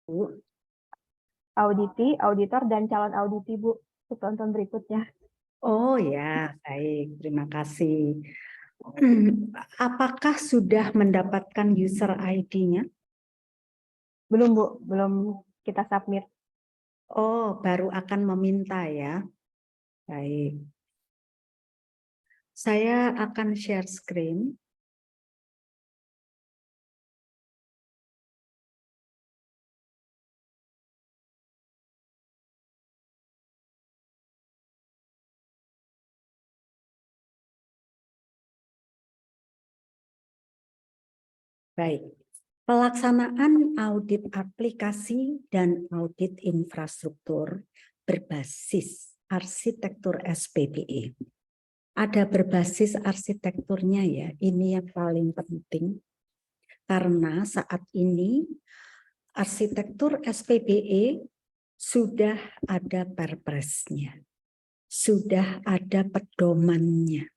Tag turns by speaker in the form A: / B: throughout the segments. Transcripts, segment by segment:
A: Bu.
B: Auditi, auditor, dan calon auditi, Bu. Tonton berikutnya.
A: Oh ya, baik. Terima kasih. Apakah sudah mendapatkan user ID-nya?
B: Belum, Bu. Belum kita submit.
A: Oh, baru akan meminta ya. Baik. Saya akan share screen. Baik. Pelaksanaan audit aplikasi dan audit infrastruktur berbasis arsitektur SPBE. Ada berbasis arsitekturnya ya, ini yang paling penting. Karena saat ini arsitektur SPBE sudah ada perpresnya, sudah ada pedomannya.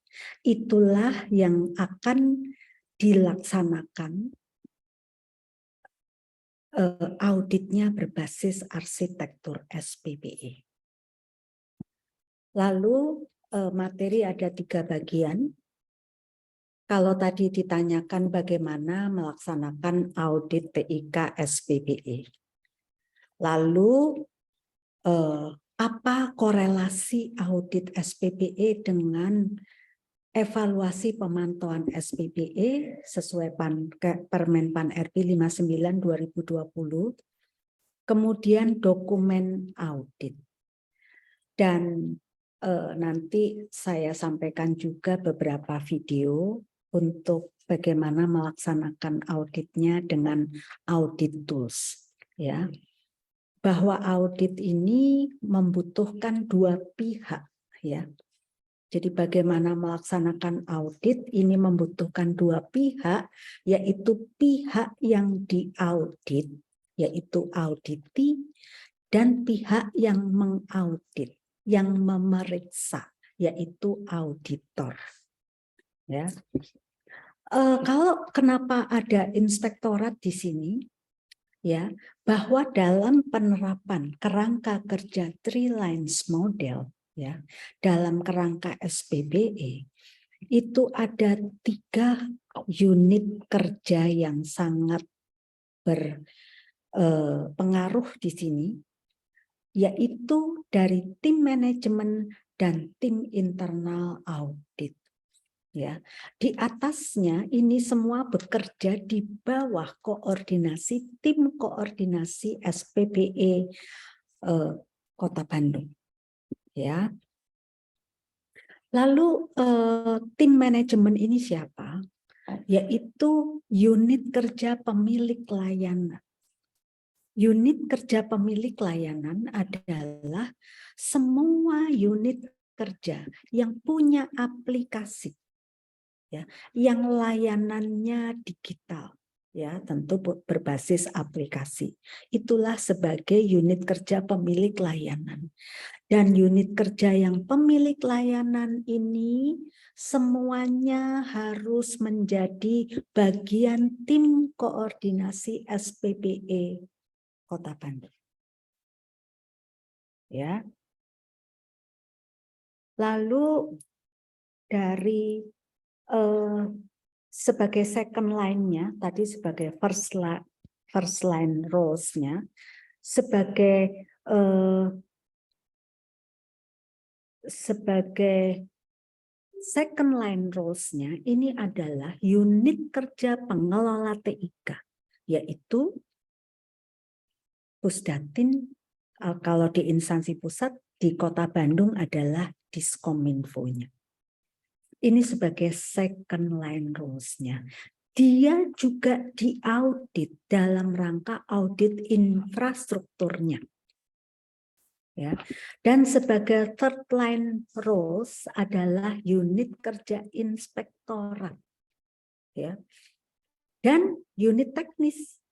A: Itulah yang akan dilaksanakan auditnya berbasis arsitektur SPBE. Lalu materi ada 3 bagian. Kalau tadi ditanyakan bagaimana melaksanakan audit TIK SPBE. Lalu apa korelasi audit SPBE dengan evaluasi pemantauan SPBE sesuai Permen Pan RB 59 2020. Kemudian dokumen audit. Dan nanti saya sampaikan juga beberapa video untuk bagaimana melaksanakan auditnya dengan audit tools, ya. Bahwa audit ini membutuhkan 2 pihak, ya. Jadi bagaimana melaksanakan audit ini membutuhkan 2 pihak, yaitu pihak yang diaudit, yaitu auditi, dan pihak yang mengaudit, yang memeriksa, yaitu auditor. Ya. Kalau kenapa ada inspektorat di sini, ya, bahwa dalam penerapan kerangka kerja 3 lines model, ya, dalam kerangka SPBE itu ada 3 unit kerja yang sangat berpengaruh di sini, yaitu dari tim manajemen dan tim internal audit. Ya, di atasnya ini semua bekerja di bawah koordinasi tim koordinasi SPBE Kota Bandung. Ya. Lalu tim manajemen ini siapa? Yaitu unit kerja pemilik layanan. Unit kerja pemilik layanan adalah semua unit kerja yang punya aplikasi, ya, yang layanannya digital, ya, tentu berbasis aplikasi. Itulah sebagai unit kerja pemilik layanan. Dan unit kerja yang pemilik layanan ini semuanya harus menjadi bagian tim koordinasi SPBE Kota Bandung. Ya. Lalu dari sebagai second line-nya, tadi sebagai first line roles-nya, sebagai second line roles-nya ini adalah unit kerja pengelola TIK, yaitu Pusdatin. Kalau di instansi pusat di Kota Bandung adalah Diskominfo-nya. Ini sebagai second line rules-nya. Dia juga diaudit dalam rangka audit infrastrukturnya. Ya. Dan sebagai third line rules adalah unit kerja inspektorat. Ya. Dan unit teknis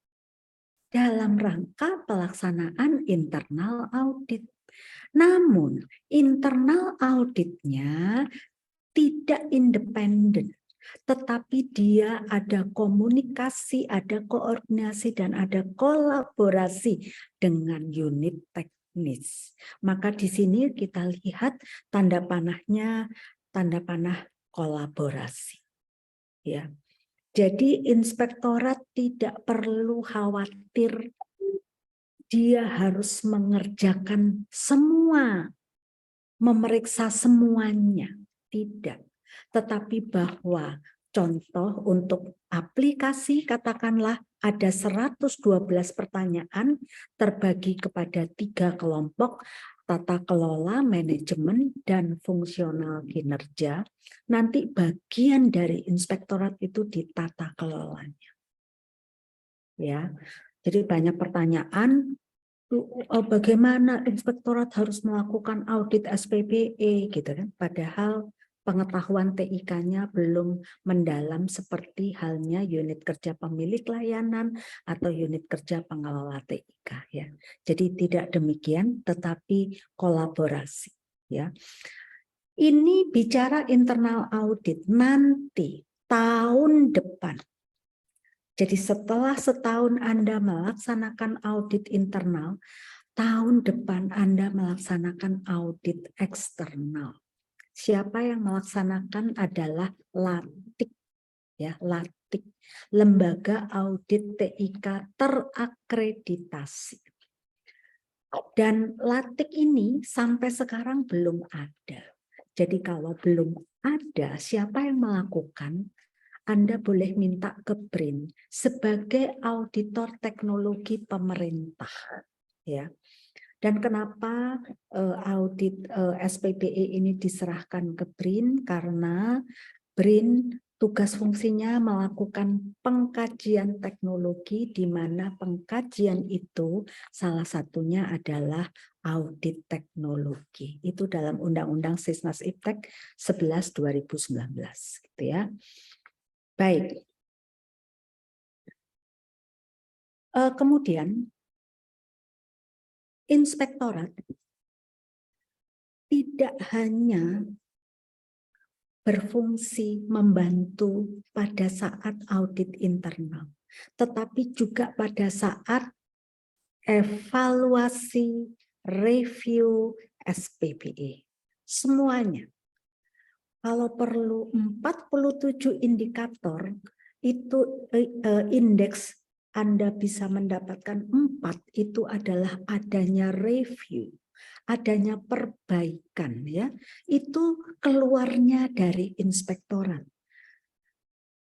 A: dalam rangka pelaksanaan internal audit. Namun internal auditnya tidak independen, tetapi dia ada komunikasi, ada koordinasi, dan ada kolaborasi dengan unit teknis. Maka di sini kita lihat tanda panahnya, tanda panah kolaborasi. Ya. Jadi inspektorat tidak perlu khawatir dia harus mengerjakan semua, memeriksa semuanya. Tidak. Tetapi bahwa contoh untuk aplikasi, katakanlah ada 112 pertanyaan terbagi kepada 3 kelompok, tata kelola, manajemen, dan fungsional kinerja. Nanti bagian dari inspektorat itu di tata kelolanya. Ya, jadi banyak pertanyaan, bagaimana inspektorat harus melakukan audit SPPE gitu kan, padahal pengetahuan TIK-nya belum mendalam seperti halnya unit kerja pemilik layanan atau unit kerja pengelola TIK ya. Jadi tidak demikian, tetapi kolaborasi ya. Ini bicara internal audit nanti tahun depan. Jadi setelah setahun Anda melaksanakan audit internal, tahun depan Anda melaksanakan audit eksternal. Siapa yang melaksanakan adalah LATIK, ya, LATIK, Lembaga Audit TIK terakreditasi. Dan LATIK ini sampai sekarang belum ada. Jadi kalau belum ada, siapa yang melakukan? Anda boleh minta ke BRIN sebagai auditor teknologi pemerintah, ya. Dan kenapa audit SPPE ini diserahkan ke BRIN? Karena BRIN tugas fungsinya melakukan pengkajian teknologi, di mana pengkajian itu salah satunya adalah audit teknologi. Itu dalam Undang-Undang Sisnas Iptek 11 2019, gitu ya. Baik. Kemudian inspektorat tidak hanya berfungsi membantu pada saat audit internal, tetapi juga pada saat evaluasi, review SPPE. Semuanya. Kalau perlu 47 indikator, itu indeks Anda bisa mendapatkan 4, itu adalah adanya review, adanya perbaikan, ya. Itu keluarnya dari inspektorat.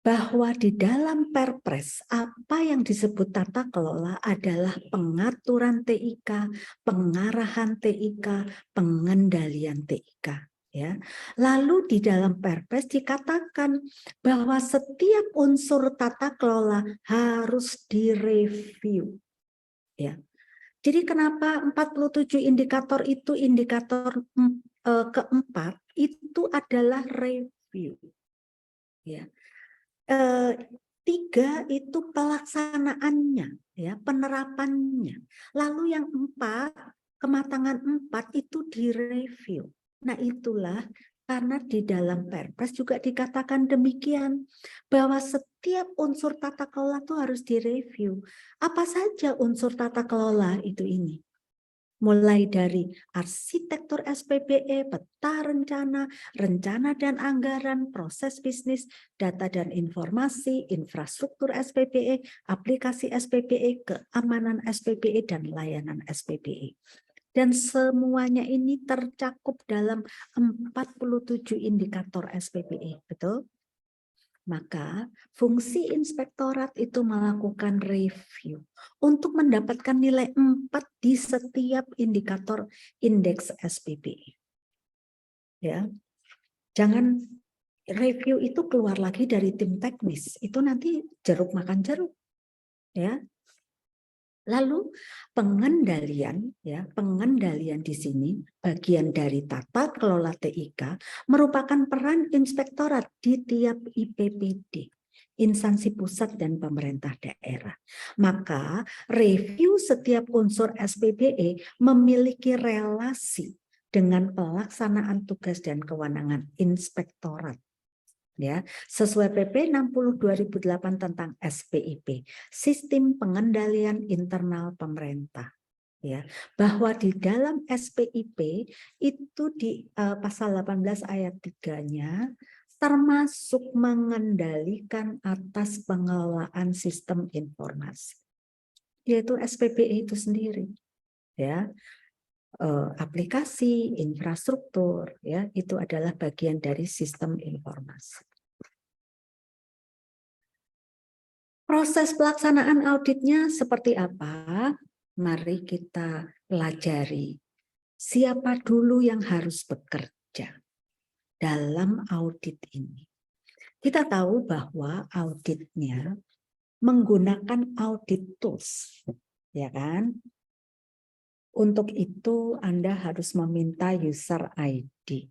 A: Bahwa di dalam Perpres, apa yang disebut tata kelola adalah pengaturan TIK, pengarahan TIK, pengendalian TIK. Ya. Lalu di dalam Perpres dikatakan bahwa setiap unsur tata kelola harus direview. Ya. Jadi kenapa 47 indikator itu indikator keempat itu adalah review. Ya. 3 itu pelaksanaannya, ya, penerapannya. Lalu yang 4, kematangan 4 itu direview. Nah, itulah karena di dalam Perpres juga dikatakan demikian, bahwa setiap unsur tata kelola itu harus direview. Apa saja unsur tata kelola itu ini? Mulai dari arsitektur SPPE, peta rencana, rencana dan anggaran, proses bisnis, data dan informasi, infrastruktur SPPE, aplikasi SPPE, keamanan SPPE, dan layanan SPPE. Dan semuanya ini tercakup dalam 47 indikator SPPE, betul? Maka fungsi inspektorat itu melakukan review untuk mendapatkan nilai 4 di setiap indikator indeks SPPE. Ya. Jangan review itu keluar lagi dari tim teknis, itu nanti jeruk makan jeruk. Ya. Lalu pengendalian, ya, pengendalian di sini bagian dari tata kelola TIK merupakan peran inspektorat di tiap IPPD, instansi pusat dan pemerintah daerah. Maka review setiap unsur SPPE memiliki relasi dengan pelaksanaan tugas dan kewenangan inspektorat. Ya, sesuai PP 60 2008 tentang SPIP, Sistem Pengendalian Internal Pemerintah. Ya, bahwa di dalam SPIP itu di pasal 18 ayat 3-nya termasuk mengendalikan atas pengelolaan sistem informasi, yaitu SPPI itu sendiri. Ya, aplikasi, infrastruktur, ya, itu adalah bagian dari sistem informasi. Proses pelaksanaan auditnya seperti apa? Mari kita pelajari. Siapa dulu yang harus bekerja dalam audit ini? Kita tahu bahwa auditnya menggunakan audit tools, ya kan? Untuk itu Anda harus meminta user ID.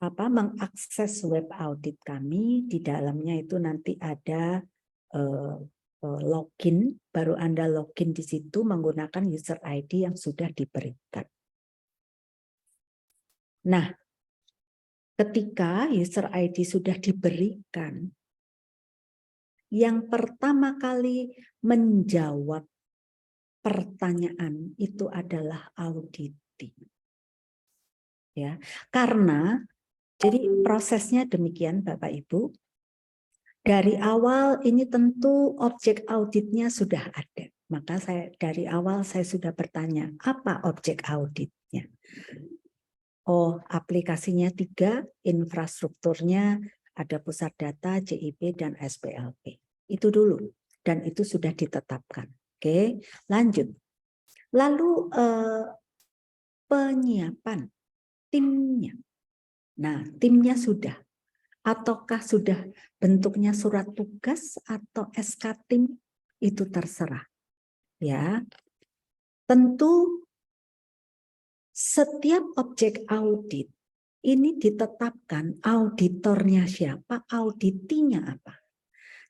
A: Mengakses web audit kami, di dalamnya itu nanti ada login, baru Anda login di situ menggunakan user ID yang sudah diberikan. Nah, ketika user ID sudah diberikan, yang pertama kali menjawab pertanyaan itu adalah auditing. Ya, karena jadi prosesnya demikian Bapak Ibu. Dari awal ini tentu objek auditnya sudah ada. Maka dari awal saya sudah bertanya, apa objek auditnya? Oh, aplikasinya 3, infrastrukturnya ada pusat data, JIP, dan SPLP. Itu dulu, dan itu sudah ditetapkan. Oke, lanjut. Lalu penyiapan timnya. Nah, timnya sudah. Ataukah sudah bentuknya surat tugas atau SK tim, itu terserah. Ya, tentu setiap objek audit ini ditetapkan auditornya siapa, auditinya apa.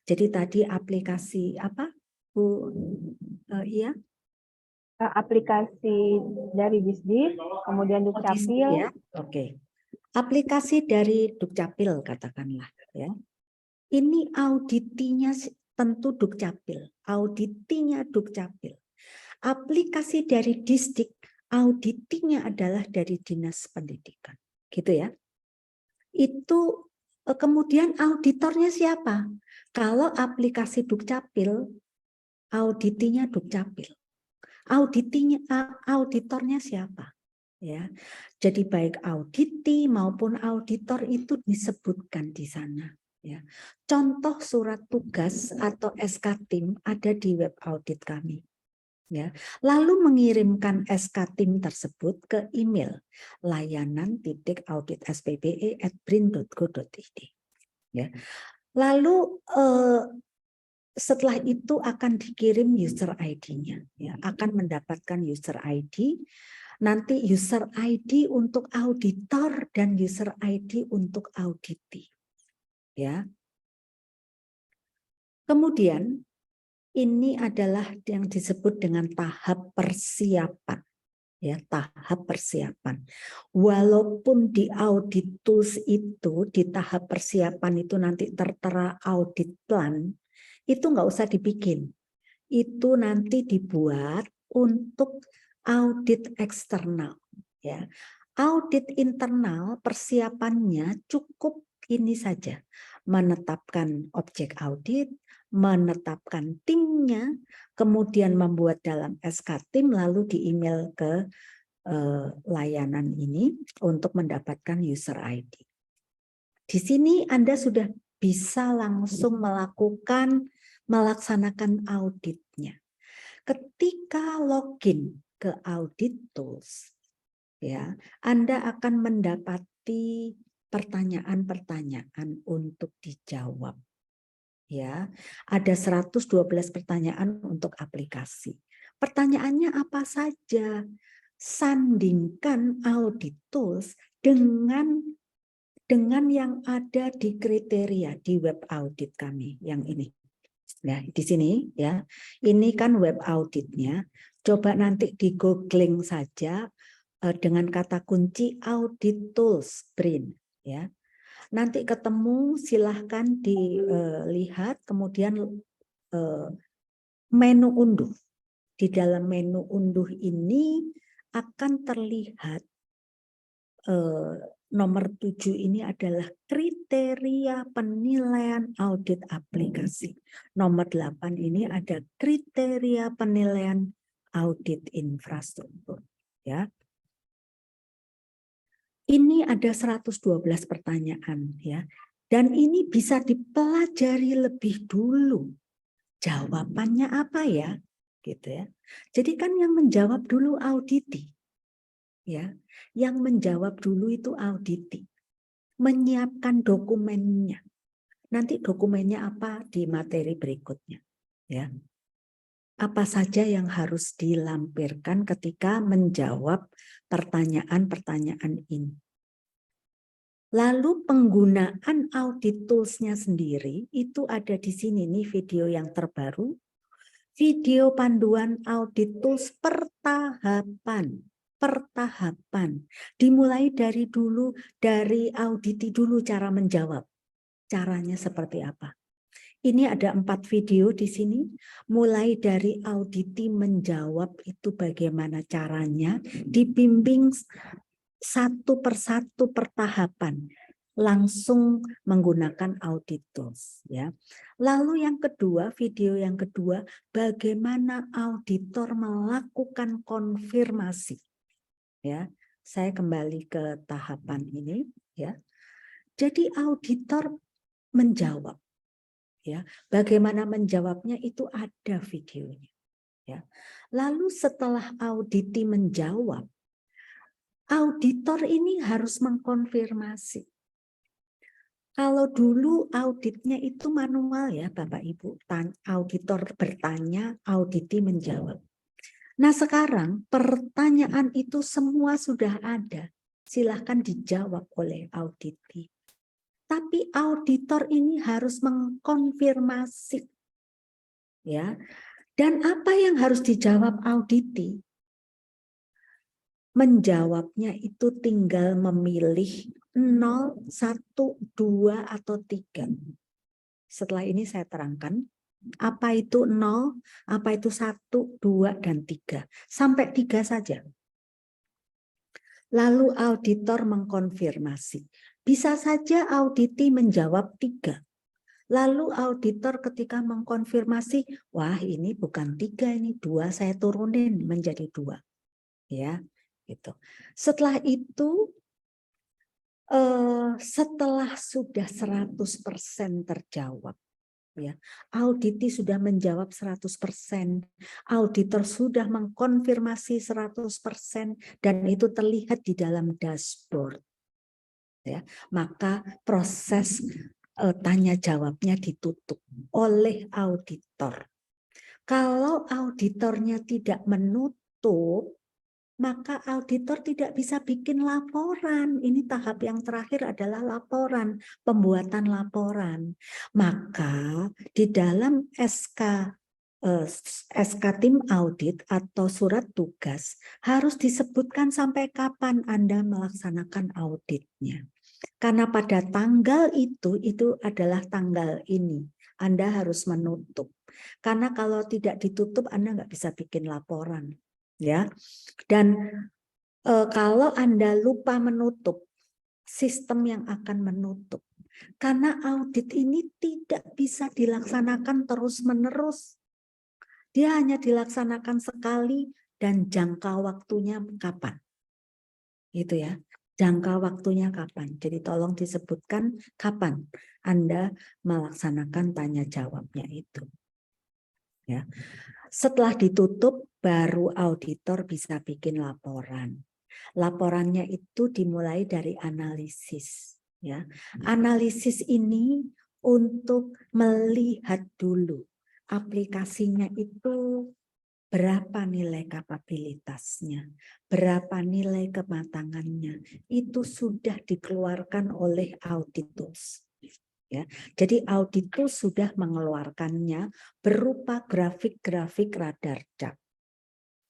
A: Jadi tadi aplikasi apa, Bu? Iya.
B: Aplikasi dari Disdis, kemudian Dukcapil.
A: Ya, oke. Aplikasi dari Dukcapil katakanlah, ya. Ini auditinya tentu Dukcapil, auditinya Dukcapil. Aplikasi dari Disdik, auditinya adalah dari Dinas Pendidikan, gitu ya. Itu kemudian auditornya siapa? Kalau aplikasi Dukcapil, auditinya Dukcapil. Auditornya siapa? Ya, jadi baik auditi maupun auditor itu disebutkan di sana. Ya, contoh surat tugas atau SK tim ada di web audit kami. Ya, lalu mengirimkan SK tim tersebut ke email layanan.audit.spbe@brin.go.id. Ya, lalu setelah itu akan dikirim user ID-nya. Ya, akan mendapatkan user ID. Nanti user ID untuk auditor dan user ID untuk auditi. Ya. Kemudian ini adalah yang disebut dengan tahap persiapan. Ya, tahap persiapan. Walaupun di audit tools itu di tahap persiapan itu nanti tertera audit plan, itu nggak usah dibikin. Itu nanti dibuat untuk audit eksternal. Ya, audit internal persiapannya cukup ini saja, menetapkan objek audit, menetapkan timnya, kemudian membuat dalam SK tim lalu di email ke layanan ini untuk mendapatkan user ID. Di sini Anda sudah bisa langsung melaksanakan auditnya. Ketika login ke audit tools, ya, Anda akan mendapati pertanyaan-pertanyaan untuk dijawab. Ya, ada 112 pertanyaan untuk aplikasi. Pertanyaannya apa saja? Sandingkan audit tools dengan yang ada di kriteria di web audit kami yang ini. Nah, di sini ya, ini kan web auditnya. Coba nanti di googling saja dengan kata kunci audit tools BRIN ya. Nanti ketemu silahkan dilihat, kemudian menu unduh. Di dalam menu unduh ini akan terlihat nomor 7 ini adalah kriteria penilaian audit aplikasi. Nomor 8 ini ada kriteria penilaian audit infrastruktur. Ya. Ini ada 112 pertanyaan ya. Dan ini bisa dipelajari lebih dulu. Jawabannya apa ya? Gitu ya. Jadi kan yang menjawab dulu auditi. Ya. Yang menjawab dulu itu auditi. Menyiapkan dokumennya. Nanti dokumennya apa di materi berikutnya. Ya. Apa saja yang harus dilampirkan ketika menjawab pertanyaan-pertanyaan ini. Lalu penggunaan audit tools-nya sendiri itu ada di sini nih video yang terbaru. Video panduan audit tools pertahapan. Dimulai dari dulu, dari auditi dulu cara menjawab. Caranya seperti apa? Ini ada 4 video di sini. Mulai dari auditi menjawab itu bagaimana caranya, dibimbing satu persatu pertahapan langsung menggunakan audit tools ya. Lalu yang kedua, video yang kedua, bagaimana auditor melakukan konfirmasi. Ya, saya kembali ke tahapan ini ya. Jadi auditor menjawab ya. Bagaimana menjawabnya itu ada videonya ya. Lalu setelah auditi menjawab, auditor ini harus mengkonfirmasi. Kalau dulu auditnya itu manual ya Bapak Ibu, auditor bertanya, auditi menjawab. Nah sekarang pertanyaan itu semua sudah ada, silahkan dijawab oleh auditi. Tapi auditor ini harus mengkonfirmasi. Ya. Dan apa yang harus dijawab auditi? Menjawabnya itu tinggal memilih 0, 1, 2, atau 3. Setelah ini saya terangkan apa itu 0, apa itu 1, 2, dan 3. Sampai 3 saja. Lalu auditor mengkonfirmasi. Bisa saja auditi menjawab 3. Lalu auditor ketika mengkonfirmasi, wah ini bukan 3, ini 2, saya turunin menjadi 2. Ya. Gitu. Setelah itu, setelah sudah 100% terjawab, ya, auditi sudah menjawab 100%, auditor sudah mengkonfirmasi 100%, dan itu terlihat di dalam dashboard. Ya, maka proses tanya jawabnya ditutup oleh auditor. Kalau auditornya tidak menutup, maka auditor tidak bisa bikin laporan. Ini tahap yang terakhir adalah laporan, pembuatan laporan. Maka di dalam SK tim audit atau surat tugas harus disebutkan sampai kapan Anda melaksanakan auditnya. Karena pada tanggal itu adalah tanggal ini. Anda harus menutup. Karena kalau tidak ditutup Anda nggak bisa bikin laporan. Ya, dan kalau Anda lupa menutup, sistem yang akan menutup. Karena audit ini tidak bisa dilaksanakan terus-menerus. Dia hanya dilaksanakan sekali dan jangka waktunya kapan. Gitu ya, jangka waktunya kapan. Jadi tolong disebutkan kapan Anda melaksanakan tanya jawabnya itu. Ya. Setelah ditutup, baru auditor bisa bikin laporan. Laporannya itu dimulai dari analisis. Ya. Analisis ini untuk melihat dulu aplikasinya itu berapa nilai kapabilitasnya, berapa nilai kematangannya. Itu sudah dikeluarkan oleh audit tools. Ya, jadi audit tools sudah mengeluarkannya berupa grafik-grafik radar dak.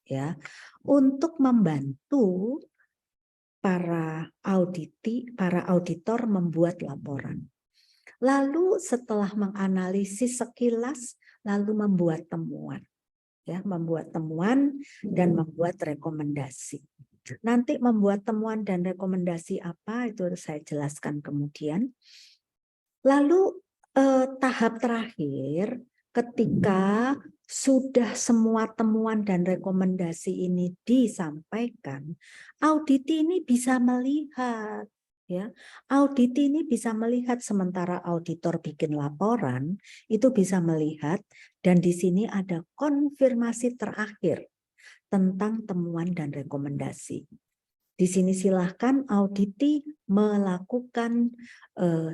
A: Ya, untuk membantu para auditor membuat laporan. Lalu setelah menganalisis sekilas, lalu membuat temuan. Ya, membuat temuan dan membuat rekomendasi. Nanti membuat temuan dan rekomendasi apa itu saya jelaskan kemudian. Lalu tahap terakhir ketika sudah semua temuan dan rekomendasi ini disampaikan, audit ini bisa melihat, ya, audit ini bisa melihat sementara auditor bikin laporan itu bisa melihat, dan di sini ada konfirmasi terakhir tentang temuan dan rekomendasi. Di sini silahkan auditi melakukan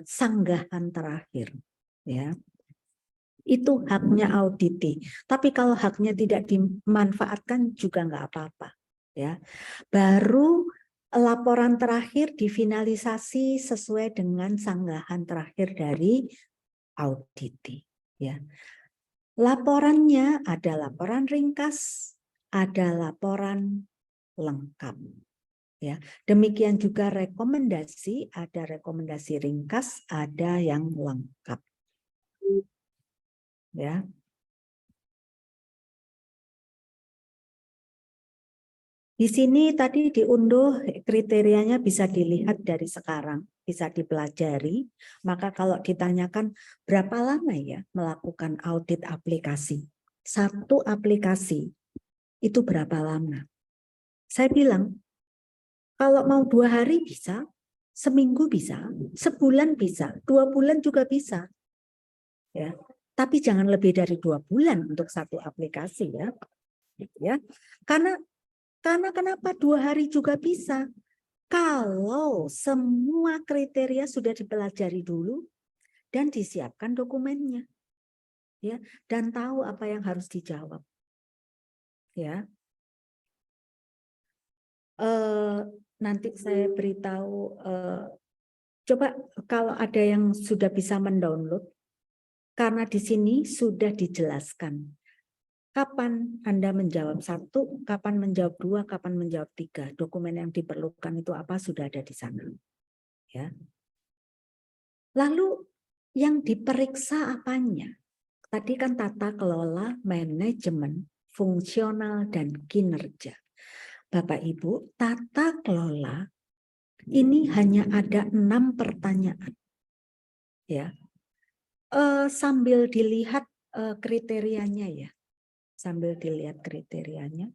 A: sanggahan terakhir, ya. Itu haknya auditi. Tapi kalau haknya tidak dimanfaatkan juga nggak apa-apa, ya. Baru laporan terakhir difinalisasi sesuai dengan sanggahan terakhir dari auditi, ya. Laporannya ada laporan ringkas, ada laporan lengkap. Ya, demikian juga rekomendasi, ada rekomendasi ringkas, ada yang lengkap. Ya. Di sini tadi diunduh kriterianya bisa dilihat dari sekarang, bisa dipelajari. Maka kalau ditanyakan berapa lama ya melakukan audit aplikasi? Satu aplikasi itu berapa lama? Saya bilang, kalau mau 2 hari bisa, seminggu bisa, sebulan bisa, 2 bulan juga bisa. Ya, tapi jangan lebih dari 2 bulan untuk satu aplikasi ya. Ya, karena kenapa 2 hari juga bisa? Kalau semua kriteria sudah dipelajari dulu dan disiapkan dokumennya, ya, dan tahu apa yang harus dijawab, ya. Nanti saya beritahu. Coba kalau ada yang sudah bisa mendownload, karena di sini sudah dijelaskan kapan Anda menjawab 1, kapan menjawab 2, kapan menjawab 3. Dokumen yang diperlukan itu apa sudah ada di sana. Ya. Lalu yang diperiksa apanya? Tadi kan tata kelola, manajemen, fungsional, dan kinerja. Bapak Ibu, tata kelola ini hanya ada 6 pertanyaan. Ya. Sambil dilihat kriterianya ya. Sambil dilihat kriterianya.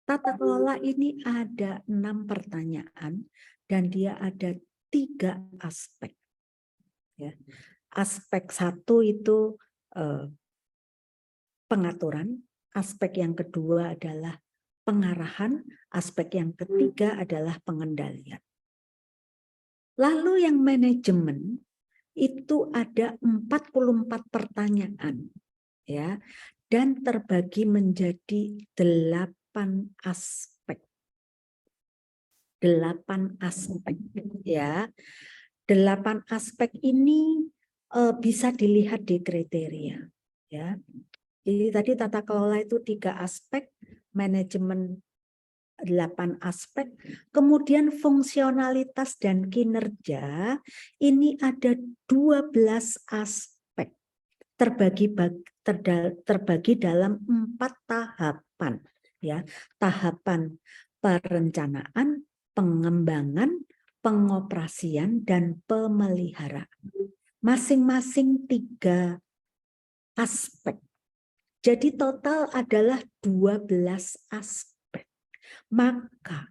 A: Tata kelola ini ada 6 pertanyaan dan dia ada 3 aspek. Ya. Aspek 1 itu pengaturan, aspek yang kedua adalah pengarahan, aspek yang ketiga adalah pengendalian. Lalu yang manajemen itu ada 44 pertanyaan, ya, dan terbagi menjadi 8 aspek. 8 aspek, ya. 8 aspek ini bisa dilihat di kriteria, ya. Jadi tadi tata kelola itu 3 aspek, manajemen 8 aspek, kemudian fungsionalitas dan kinerja ini ada 12 aspek, terbagi dalam 4 tahapan, ya. Tahapan perencanaan, pengembangan, pengoperasian, dan pemeliharaan. Masing-masing 3 aspek. Jadi total adalah 12 aspek. Maka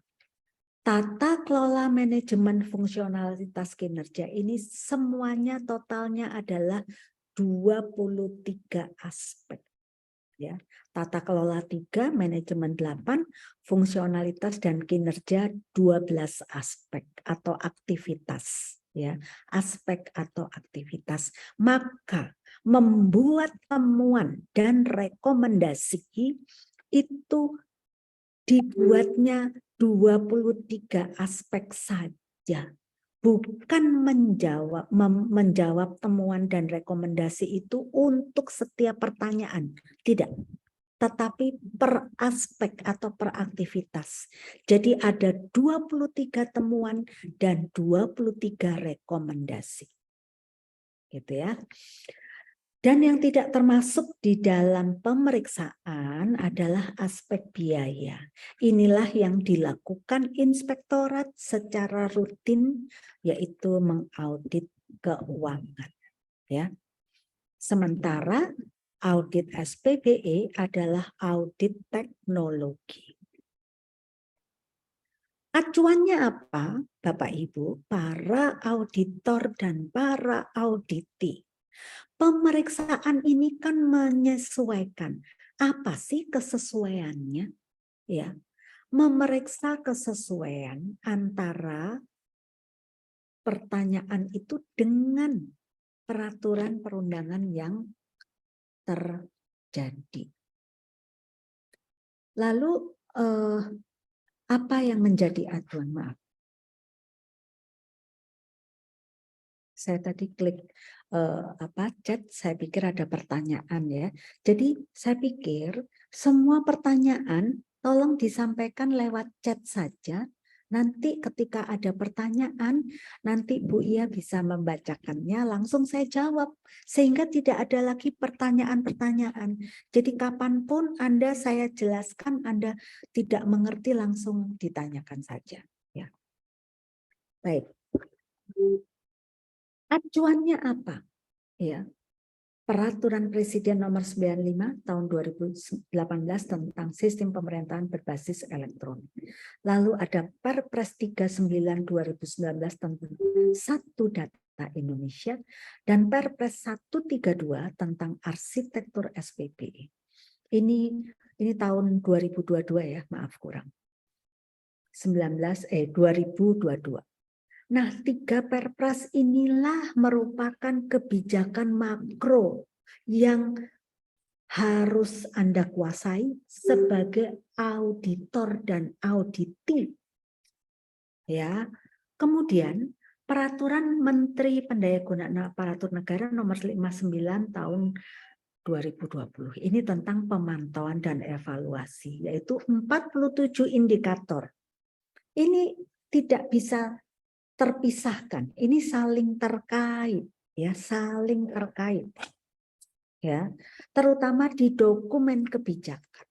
A: tata kelola manajemen fungsionalitas kinerja ini semuanya totalnya adalah 23 aspek. Ya, tata kelola 3, manajemen 8, fungsionalitas dan kinerja 12 aspek atau aktivitas, ya, aspek atau aktivitas. Maka membuat temuan dan rekomendasi itu dibuatnya 23 aspek saja. Bukan menjawab temuan dan rekomendasi itu untuk setiap pertanyaan. Tidak. tetapi per aspek atau per aktivitas. Jadi ada 23 temuan dan 23 rekomendasi. Gitu ya. Dan yang tidak termasuk di dalam pemeriksaan adalah aspek biaya. Inilah yang dilakukan inspektorat secara rutin, yaitu mengaudit keuangan. Ya. Sementara audit SPBE adalah audit teknologi. Acuannya apa, Bapak Ibu? Para auditor dan para auditi. Pemeriksaan ini kan menyesuaikan. Apa sih kesesuaiannya? Ya, memeriksa kesesuaian antara pertanyaan itu dengan peraturan perundangan yang terjadi. Lalu apa yang menjadi acuan? Maaf, saya tadi klik chat, saya pikir ada pertanyaan ya. Jadi saya pikir semua pertanyaan tolong disampaikan lewat chat saja. Nanti ketika ada pertanyaan, nanti Bu Ia bisa membacakannya, langsung saya jawab. Sehingga tidak ada lagi pertanyaan-pertanyaan. Jadi kapanpun Anda saya jelaskan, Anda tidak mengerti, langsung ditanyakan saja. Ya. Baik. Acuannya apa? Ya. Peraturan Presiden nomor 95 tahun 2018 tentang sistem pemerintahan berbasis elektronik. Lalu ada Perpres 39 2019 tentang Satu Data Indonesia dan Perpres 132 tentang arsitektur SPBE. Ini tahun 2022 ya, maaf kurang. 2022. Nah, 3 perpres inilah merupakan kebijakan makro yang harus Anda kuasai sebagai auditor dan auditi. Ya. Kemudian Peraturan Menteri Pendayagunaan Aparatur Negara nomor 59 tahun 2020. Ini tentang pemantauan dan evaluasi, yaitu 47 indikator. Ini tidak bisa terpisahkan, ini saling terkait, ya, saling terkait, ya, terutama di dokumen kebijakan.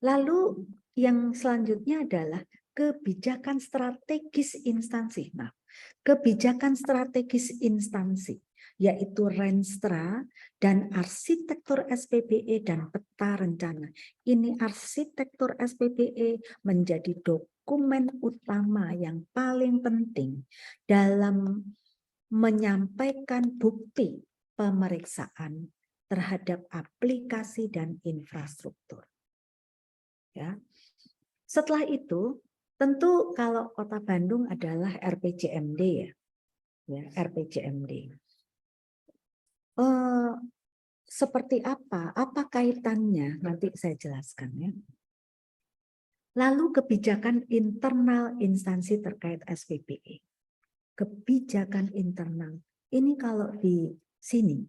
A: Lalu yang selanjutnya adalah kebijakan strategis instansi, kebijakan strategis instansi, yaitu Renstra dan arsitektur SPBE dan peta rencana. Ini arsitektur SPBE menjadi dokumen utama yang paling penting dalam menyampaikan bukti pemeriksaan terhadap aplikasi dan infrastruktur. Ya. Setelah itu, tentu kalau Kota Bandung adalah RPJMD ya. Ya, RPJMD. Seperti apa? Apa kaitannya? Nanti saya jelaskan ya. Lalu kebijakan internal instansi terkait SPBE. Kebijakan internal. Ini kalau di sini,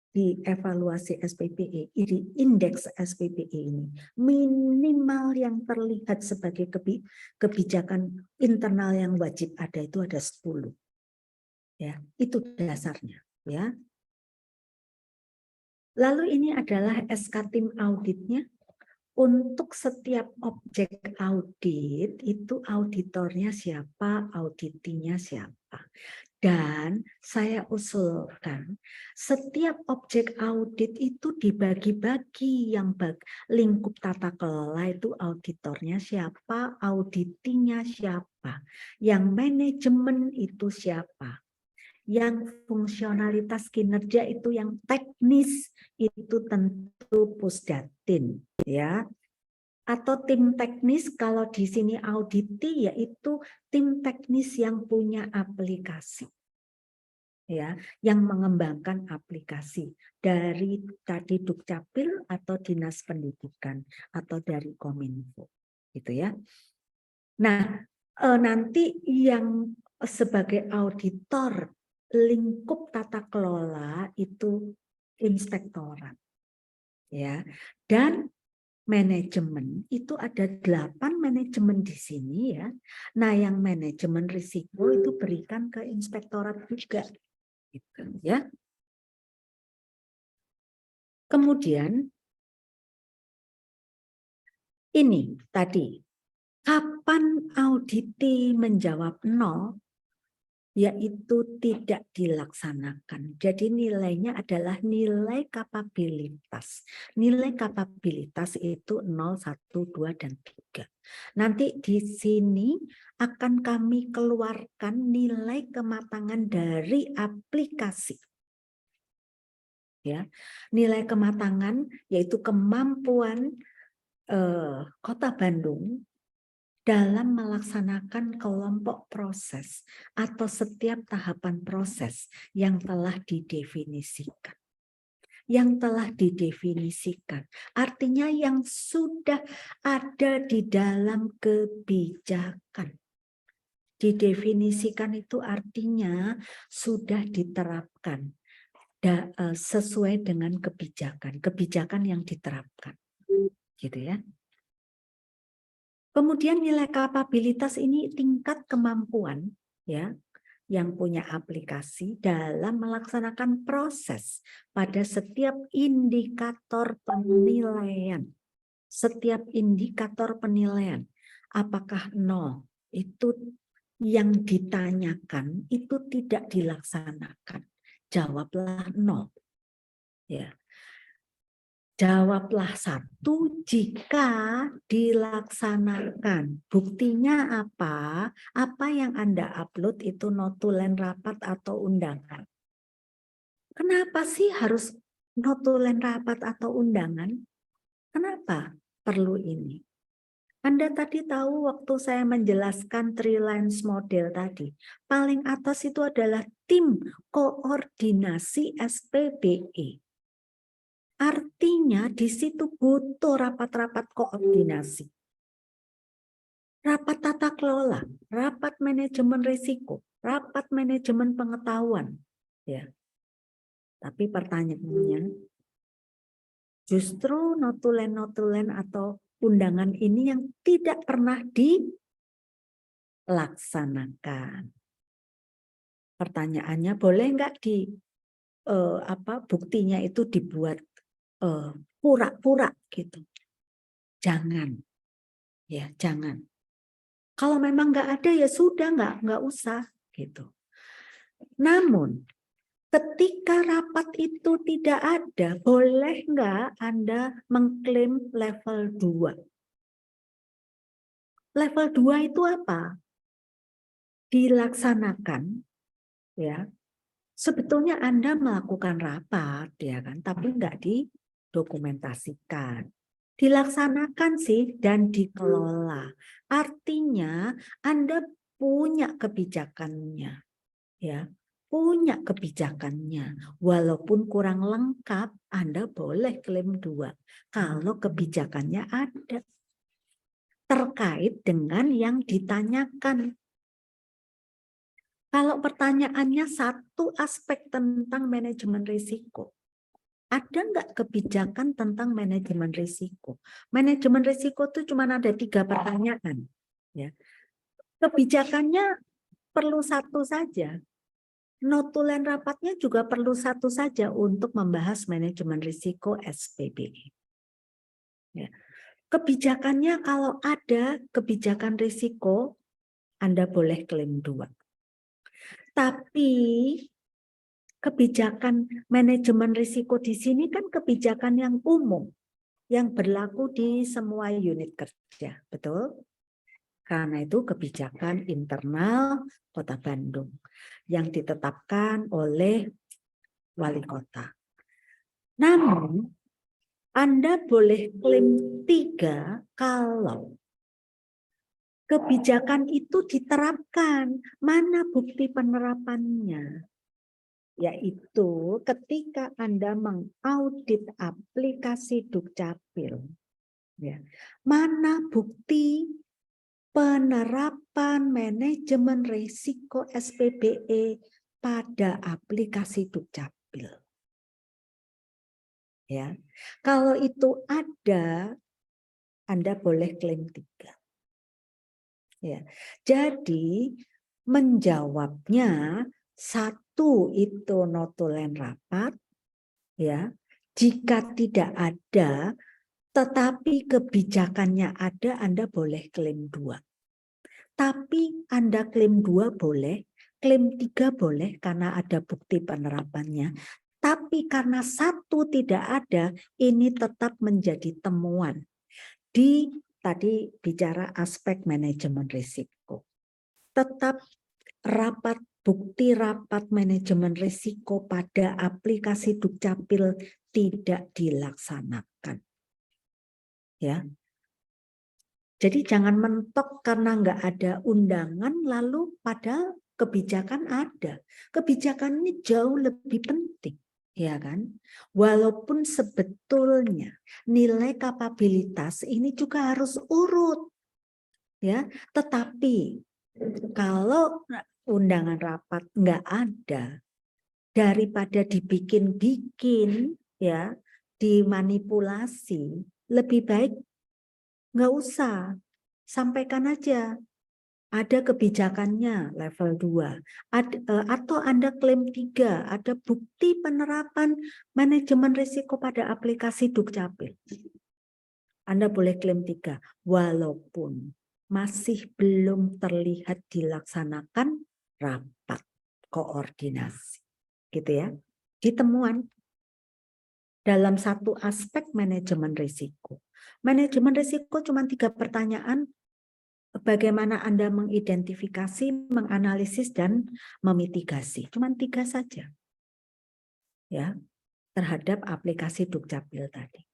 A: di evaluasi SPBE, di indeks SPBE ini, minimal yang terlihat sebagai kebijakan internal yang wajib ada itu ada 10. Ya, itu dasarnya, ya. Lalu ini adalah SK tim auditnya. Untuk setiap objek audit itu auditornya siapa, auditinya siapa. Dan saya usulkan setiap objek audit itu dibagi-bagi, yang lingkup tata kelola itu auditornya siapa, auditinya siapa, yang manajemen itu siapa. Yang fungsionalitas kinerja itu yang teknis itu tentu Pusdatin ya, atau tim teknis. Kalau di sini auditi yaitu tim teknis yang punya aplikasi ya, yang mengembangkan aplikasi dari tadi Dukcapil atau Dinas Pendidikan atau dari Kominfo gitu ya. Nah, nanti yang sebagai auditor lingkup tata kelola itu inspektorat. ya. Dan manajemen itu ada 8 manajemen di sini ya. Nah, yang manajemen risiko itu berikan ke inspektorat juga, gitu ya. Kemudian ini tadi, kapan auditi menjawab 0, yaitu tidak dilaksanakan. Jadi nilainya adalah nilai kapabilitas. Nilai kapabilitas itu 0, 1, 2, dan 3. Nanti di sini akan kami keluarkan nilai kematangan dari aplikasi. Ya, nilai kematangan yaitu kemampuan Kota Bandung dalam melaksanakan kelompok proses atau setiap tahapan proses yang telah didefinisikan. Yang telah didefinisikan, artinya yang sudah ada di dalam kebijakan. Didefinisikan itu artinya sudah diterapkan sesuai dengan kebijakan yang diterapkan. Gitu ya. Kemudian nilai kapabilitas ini tingkat kemampuan ya yang punya aplikasi dalam melaksanakan proses pada setiap indikator penilaian. Setiap indikator penilaian apakah 0 itu yang ditanyakan itu tidak dilaksanakan. Jawablah 0. Ya. Jawablah 1 jika dilaksanakan. Buktinya apa? Apa yang Anda upload itu notulen rapat atau undangan. Kenapa sih harus notulen rapat atau undangan? Kenapa perlu ini? Anda tadi tahu waktu saya menjelaskan three lines model tadi. Paling atas itu adalah tim koordinasi SPBE. Artinya di situ butuh rapat-rapat koordinasi. Rapat tata kelola, rapat manajemen risiko, rapat manajemen pengetahuan. Ya. Tapi pertanyaannya, justru notulen-notulen atau undangan ini yang tidak pernah dilaksanakan. Pertanyaannya, boleh nggak buktinya itu dibuat pura-pura gitu? Jangan, ya jangan. Kalau memang nggak ada ya sudah nggak usah gitu. Namun ketika rapat itu tidak ada, boleh nggak Anda mengklaim level 2? Level 2 itu apa? Dilaksanakan, ya. Sebetulnya Anda melakukan rapat, ya kan, tapi nggak didokumentasikan. Dilaksanakan sih dan dikelola. Artinya Anda punya kebijakannya, ya, punya kebijakannya. Walaupun kurang lengkap, Anda boleh klaim 2 kalau kebijakannya ada terkait dengan yang ditanyakan. Kalau pertanyaannya satu aspek tentang manajemen risiko, ada nggak kebijakan tentang manajemen risiko? Manajemen risiko itu cuma ada 3 pertanyaan. Ya. Kebijakannya perlu 1 saja. Notulen rapatnya juga perlu 1 saja untuk membahas manajemen risiko SPBE. Ya. Kebijakannya kalau ada kebijakan risiko, Anda boleh klaim 2. Tapi kebijakan manajemen risiko di sini kan kebijakan yang umum, yang berlaku di semua unit kerja, betul? Karena itu kebijakan internal Kota Bandung yang ditetapkan oleh wali kota. Namun, Anda boleh klaim 3 kalau kebijakan itu diterapkan. Mana bukti penerapannya? Yaitu ketika Anda mengaudit aplikasi Dukcapil. Ya. Mana bukti penerapan manajemen risiko SPBE pada aplikasi Dukcapil? Ya, kalau itu ada, Anda boleh klaim 3. Ya, jadi menjawabnya 1 itu notulen rapat, ya. Jika tidak ada, tetapi kebijakannya ada, Anda boleh klaim 2. Tapi Anda klaim 2 boleh, klaim 3 boleh karena ada bukti penerapannya. Tapi karena 1 tidak ada, ini tetap menjadi temuan. Tadi bicara aspek manajemen risiko. Tetap bukti rapat manajemen risiko pada aplikasi Dukcapil tidak dilaksanakan. Ya. Jadi jangan mentok karena nggak ada undangan lalu padahal kebijakan ada. Kebijakan ini jauh lebih penting, ya kan? Walaupun sebetulnya nilai kapabilitas ini juga harus urut. Ya, tetapi kalau undangan rapat nggak ada, daripada dibikin-bikin, ya, dimanipulasi, lebih baik nggak usah, sampaikan aja. Ada kebijakannya level 2, atau Anda klaim 3, ada bukti penerapan manajemen risiko pada aplikasi Dukcapil. Anda boleh klaim 3, walaupun masih belum terlihat dilaksanakan rapat koordinasi. Gitu ya. Ditemuan dalam satu aspek manajemen risiko. Manajemen risiko cuma 3 pertanyaan. Bagaimana Anda mengidentifikasi, menganalisis, dan memitigasi. Cuma 3 saja. Ya, terhadap aplikasi Dukcapil tadi.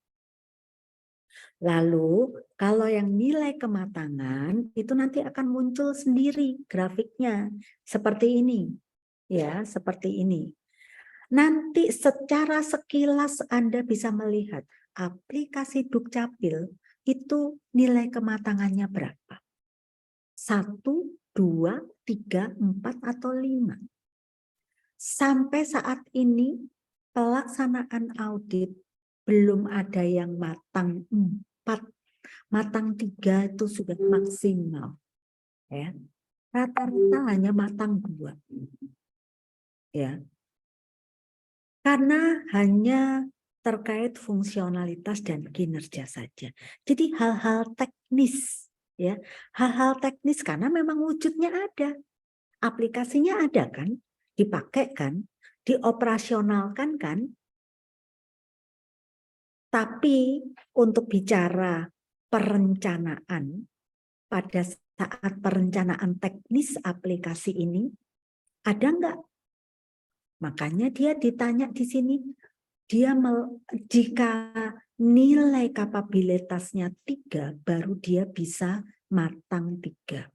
A: Lalu kalau yang nilai kematangan itu nanti akan muncul sendiri grafiknya seperti ini. Ya, seperti ini. Nanti secara sekilas Anda bisa melihat aplikasi Dukcapil itu nilai kematangannya berapa. 1, 2, 3, 4, atau 5. Sampai saat ini pelaksanaan audit belum ada yang matang 4. Matang 3 itu sudah maksimal. Ya. Rata-rata hanya matang 2. Ya. Karena hanya terkait fungsionalitas dan kinerja saja. Jadi hal-hal teknis, ya, hal-hal teknis karena memang wujudnya ada, aplikasinya ada kan, dipakai kan, dioperasionalkan kan. Tapi untuk bicara perencanaan, pada saat perencanaan teknis aplikasi ini, ada enggak? Makanya dia ditanya di sini, jika nilai kapabilitasnya 3, baru dia bisa matang 3.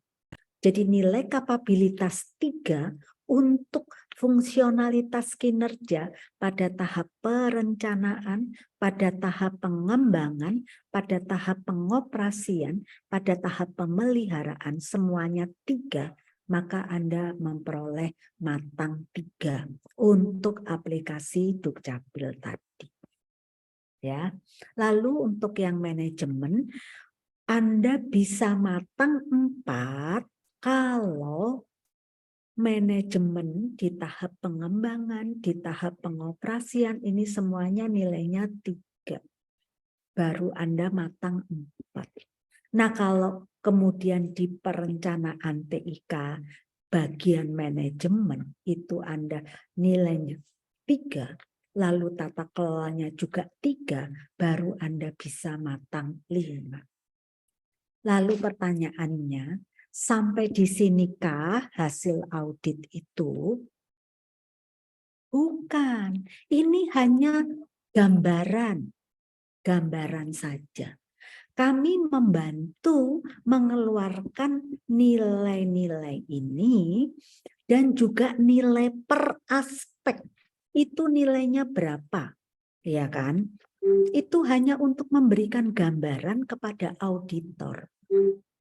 A: Jadi nilai kapabilitas 3 untuk fungsionalitas kinerja pada tahap perencanaan, pada tahap pengembangan, pada tahap pengoperasian, pada tahap pemeliharaan, semuanya 3, maka Anda memperoleh matang 3 untuk aplikasi Dukcapil tadi. Ya. Lalu untuk yang manajemen, Anda bisa matang 4 kalau manajemen di tahap pengembangan, di tahap pengoperasian, ini semuanya nilainya 3. Baru Anda matang 4. Nah, kalau kemudian di perencanaan TIK bagian manajemen itu Anda nilainya 3, lalu tata kelolanya juga 3, baru Anda bisa matang 5. Lalu pertanyaannya, sampai di sinikah hasil audit itu? Bukan, ini hanya gambaran saja. Kami membantu mengeluarkan nilai-nilai ini dan juga nilai per aspek. Itu nilainya berapa? Ya kan? Itu hanya untuk memberikan gambaran kepada auditor.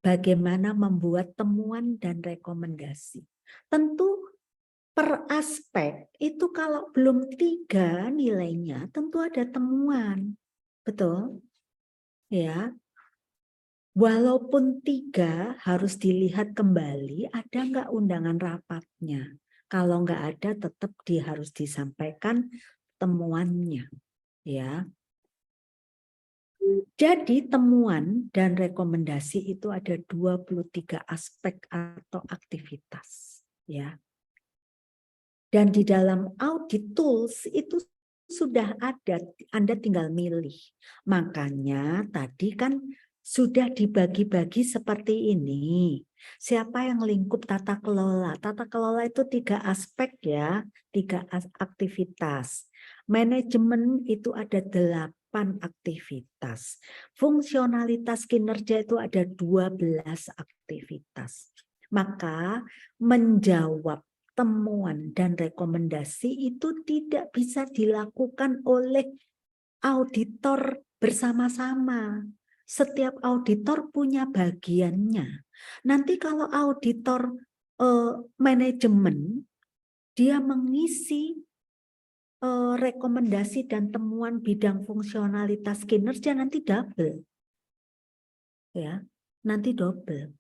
A: Bagaimana membuat temuan dan rekomendasi. Tentu per aspek itu kalau belum 3 nilainya tentu ada temuan. Betul? Ya. Walaupun 3 harus dilihat kembali ada nggak undangan rapatnya. Kalau nggak ada tetap harus disampaikan temuannya. Ya. Jadi temuan dan rekomendasi itu ada 23 aspek atau aktivitas. Ya. Dan di dalam audit tools itu sudah ada, Anda tinggal milih. Makanya tadi kan sudah dibagi-bagi seperti ini. Siapa yang lingkup tata kelola? Tata kelola itu 3 aspek ya, 3 aktivitas. Manajemen itu ada 8 aktivitas. Fungsionalitas kinerja itu ada 12 aktivitas. Maka menjawab temuan dan rekomendasi itu tidak bisa dilakukan oleh auditor bersama-sama. Setiap auditor punya bagiannya. Nanti kalau auditor manajemen, dia mengisi rekomendasi dan temuan bidang fungsionalitas kinerja nanti double. Ya, nanti double.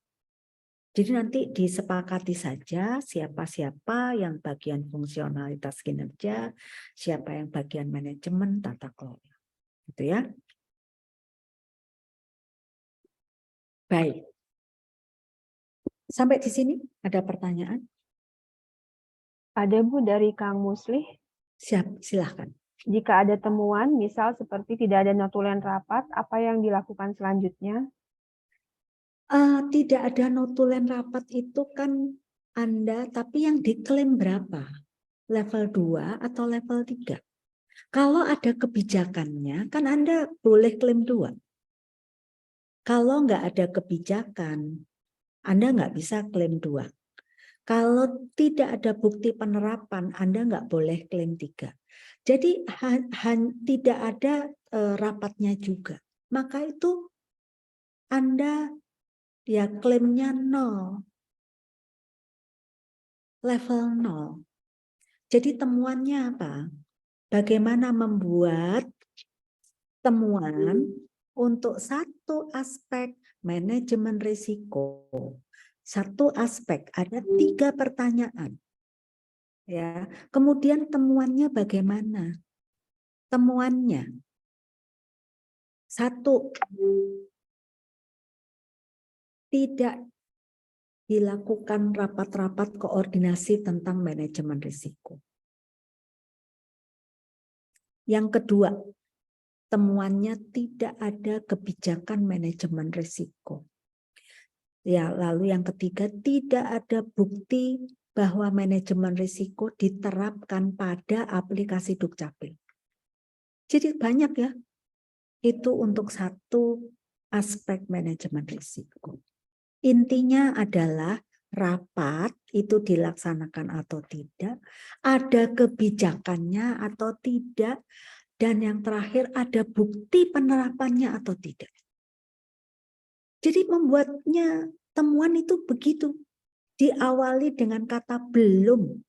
A: Jadi nanti disepakati saja siapa-siapa yang bagian fungsionalitas kinerja, siapa yang bagian manajemen tata kelola. Gitu ya. Baik. Sampai di sini ada pertanyaan?
B: Ada Bu dari Kang Muslih.
A: Siap, silahkan.
B: Jika ada temuan, misal seperti tidak ada notulen rapat, apa yang dilakukan selanjutnya?
A: Tidak ada notulen rapat itu kan Anda, tapi yang diklaim berapa? Level 2 atau level 3? Kalau ada kebijakannya, kan Anda boleh klaim 2. Kalau nggak ada kebijakan, Anda nggak bisa klaim 2. Kalau tidak ada bukti penerapan, Anda nggak boleh klaim 3. Jadi tidak ada rapatnya juga. Maka itu Anda ya klaimnya 0. Level 0. Jadi temuannya apa? Bagaimana membuat temuan untuk satu aspek manajemen risiko. Satu aspek, ada 3 pertanyaan. Ya, kemudian temuannya bagaimana? Temuannya 1, tidak dilakukan rapat-rapat koordinasi tentang manajemen risiko. Yang kedua, temuannya tidak ada kebijakan manajemen risiko. Ya, lalu yang ketiga, tidak ada bukti bahwa manajemen risiko diterapkan pada aplikasi Dukcapil. Jadi banyak ya, itu untuk satu aspek manajemen risiko. Intinya adalah rapat itu dilaksanakan atau tidak, ada kebijakannya atau tidak, dan yang terakhir ada bukti penerapannya atau tidak. Jadi membuatnya temuan itu begitu. Diawali dengan kata belum.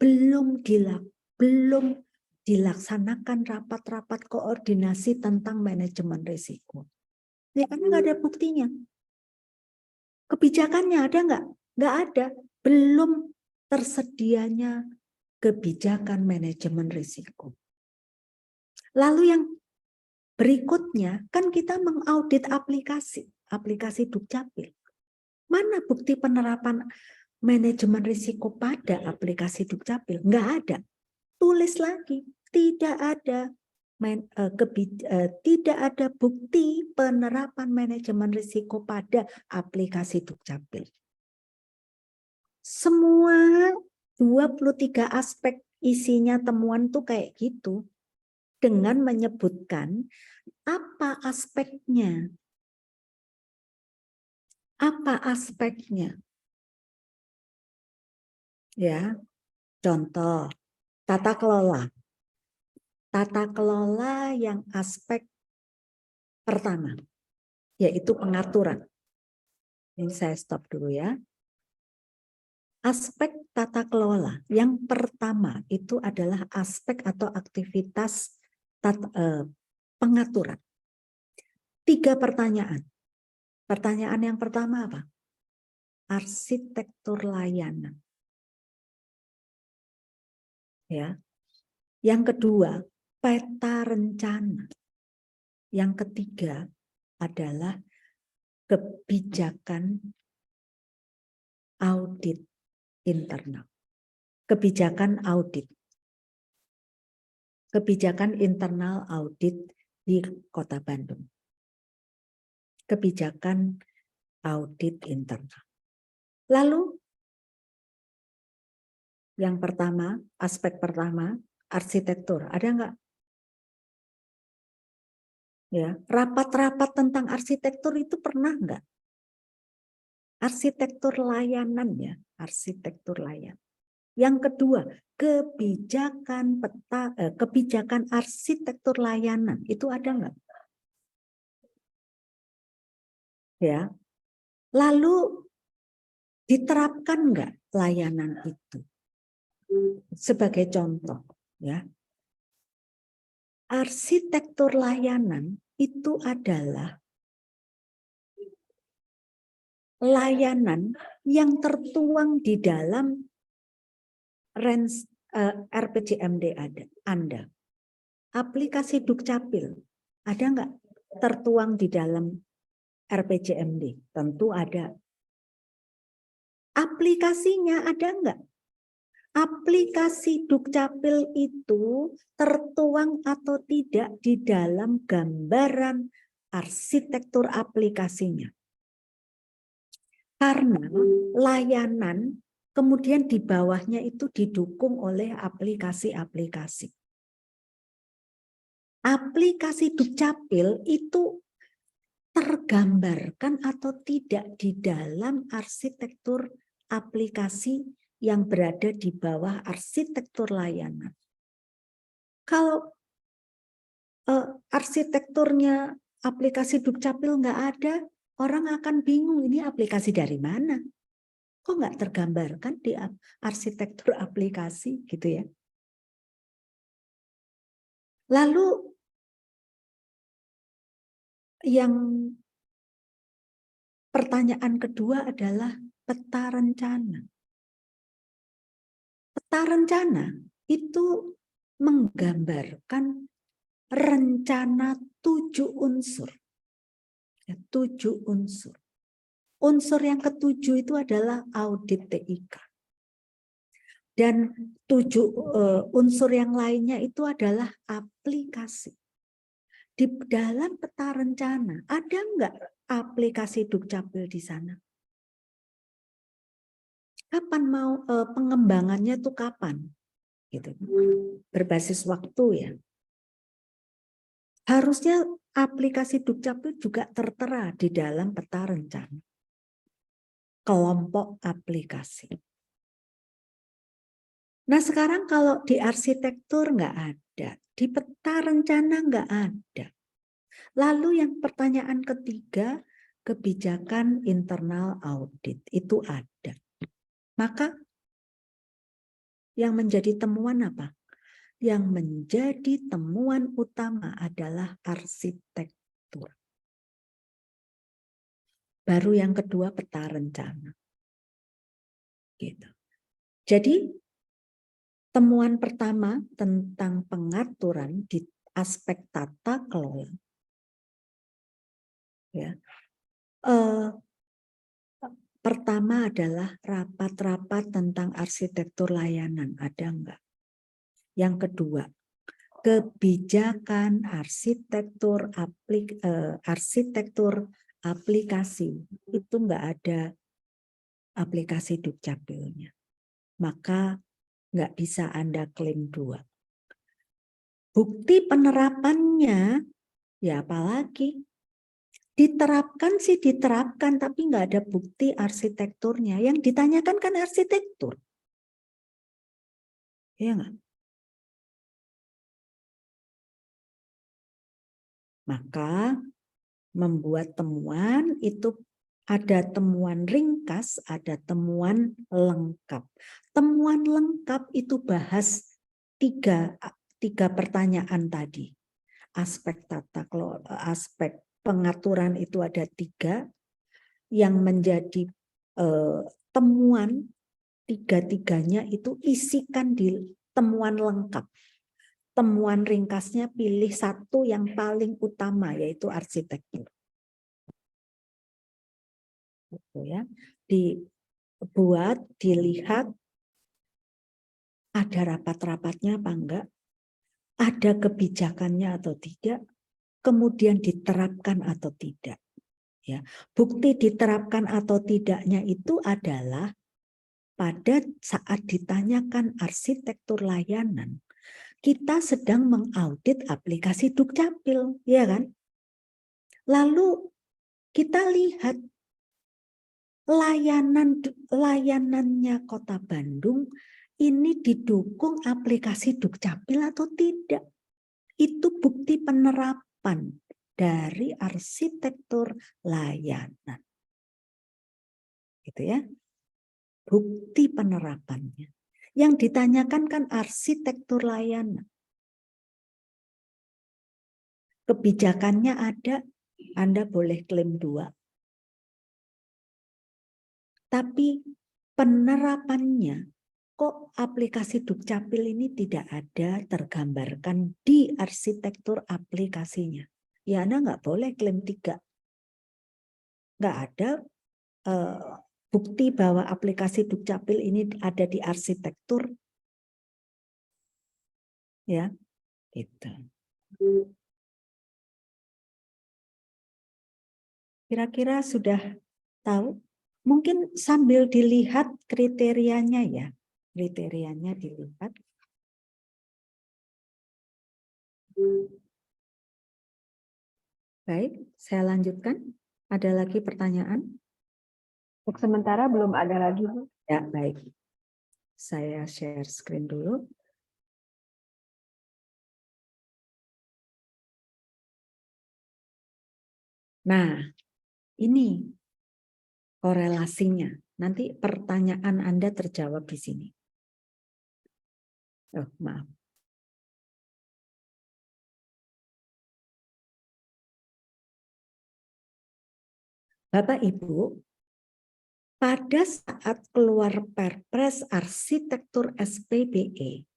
A: Belum dilaksanakan rapat-rapat koordinasi tentang manajemen risiko. Ya, karena nggak ada buktinya. Kebijakannya ada nggak? Nggak ada. Belum tersedianya kebijakan manajemen risiko. Lalu yang berikutnya, kan kita mengaudit aplikasi Dukcapil. Mana bukti penerapan manajemen risiko pada aplikasi Dukcapil? Nggak ada. Tulis lagi, tidak ada tidak ada bukti penerapan manajemen risiko pada aplikasi Dukcapil. Semua 23 aspek isinya temuan tuh kayak gitu. Dengan menyebutkan apa aspeknya. Apa aspeknya? Ya, contoh tata kelola. Tata kelola yang aspek pertama, yaitu pengaturan. Ini saya stop dulu ya. Aspek tata kelola yang pertama itu adalah aspek atau aktivitas pengaturan. 3 pertanyaan. Pertanyaan yang pertama apa? Arsitektur layanan. Ya. Yang kedua, peta rencana. Yang ketiga adalah kebijakan audit internal. Kebijakan audit. Kebijakan internal audit di Kota Bandung. Kebijakan audit internal. Lalu yang pertama, aspek pertama, arsitektur. Ada enggak? Ya, rapat-rapat tentang arsitektur itu pernah enggak? Arsitektur layanan ya, arsitektur layanan. Yang kedua, kebijakan arsitektur layanan itu ada enggak? Ya. Lalu diterapkan enggak layanan itu? Sebagai contoh, ya. Arsitektur layanan itu adalah layanan yang tertuang di dalam RPJMD Anda. Aplikasi Dukcapil ada enggak tertuang di dalam RPJMD? Tentu ada. Aplikasinya ada enggak? Aplikasi Dukcapil itu tertuang atau tidak di dalam gambaran arsitektur aplikasinya. Karena layanan kemudian di bawahnya itu didukung oleh aplikasi-aplikasi. Aplikasi Dukcapil itu tergambarkan atau tidak di dalam arsitektur aplikasi yang berada di bawah arsitektur layanan. Kalau arsitekturnya aplikasi Dukcapil nggak ada, orang akan bingung ini aplikasi dari mana. Kok nggak tergambarkan di arsitektur aplikasi gitu ya. Lalu yang pertanyaan kedua adalah peta rencana. Peta rencana itu menggambarkan rencana 7 unsur. 7 unsur. Unsur yang ketujuh itu adalah audit TIK. Dan 7 unsur yang lainnya itu adalah aplikasi. Di dalam peta rencana, ada enggak aplikasi Dukcapil di sana? Kapan mau pengembangannya itu kapan? Gitu. Berbasis waktu ya. Harusnya aplikasi Dukcapil juga tertera di dalam peta rencana. Kelompok aplikasi. Nah sekarang kalau di arsitektur nggak ada, di peta rencana nggak ada. Lalu yang pertanyaan ketiga, kebijakan internal audit itu ada. Maka yang menjadi temuan apa? Yang menjadi temuan utama adalah arsitektur. Baru yang kedua peta rencana. Gitu. Jadi temuan pertama tentang pengaturan di aspek tata kelola. Ya. Pertama adalah rapat-rapat tentang arsitektur layanan. Ada enggak? Yang kedua, kebijakan arsitektur aplikasi. Itu enggak ada aplikasi Dukcapilnya. Maka enggak bisa Anda klaim 2. Bukti penerapannya, ya apalagi? Diterapkan sih diterapkan, tapi nggak ada bukti arsitekturnya. Yang ditanyakan kan arsitektur. Iya nggak? Maka membuat temuan itu Ada temuan ringkas, ada temuan lengkap. Temuan lengkap itu bahas tiga pertanyaan tadi. Aspek tata kelola, aspek pengaturan itu ada 3 yang menjadi temuan, 3-tiganya itu isikan di temuan lengkap. Temuan ringkasnya pilih 1 yang paling utama, yaitu arsitektur. Gitu ya. Dibuat, dilihat ada rapat-rapatnya apa enggak, ada kebijakannya atau tidak, kemudian diterapkan atau tidak. Ya, bukti diterapkan atau tidaknya itu adalah pada saat ditanyakan arsitektur layanan, kita sedang mengaudit aplikasi Dukcapil, ya kan? Lalu kita lihat layanannya Kota Bandung ini didukung aplikasi Dukcapil atau tidak. Itu bukti penerapan dari arsitektur layanan. Gitu ya. Bukti penerapannya. Yang ditanyakan kan arsitektur layanan. Kebijakannya ada, Anda boleh klaim 2. Tapi penerapannya, kok aplikasi Dukcapil ini tidak ada tergambarkan di arsitektur aplikasinya. Ya Anda nggak boleh klaim 3. Nggak ada bukti bahwa aplikasi Dukcapil ini ada di arsitektur. Ya, gitu. Kira-kira sudah tahu? Mungkin sambil dilihat kriterianya ya. Kriterianya dilihat. Baik, saya lanjutkan. Ada lagi pertanyaan?
B: Untuk sementara belum ada lagi, Bu.
A: Ya, baik. Saya share screen dulu. Nah, ini korelasinya. Nanti pertanyaan Anda terjawab di sini. Oh, maaf. Bapak Ibu, pada saat keluar Perpres Arsitektur SPBE,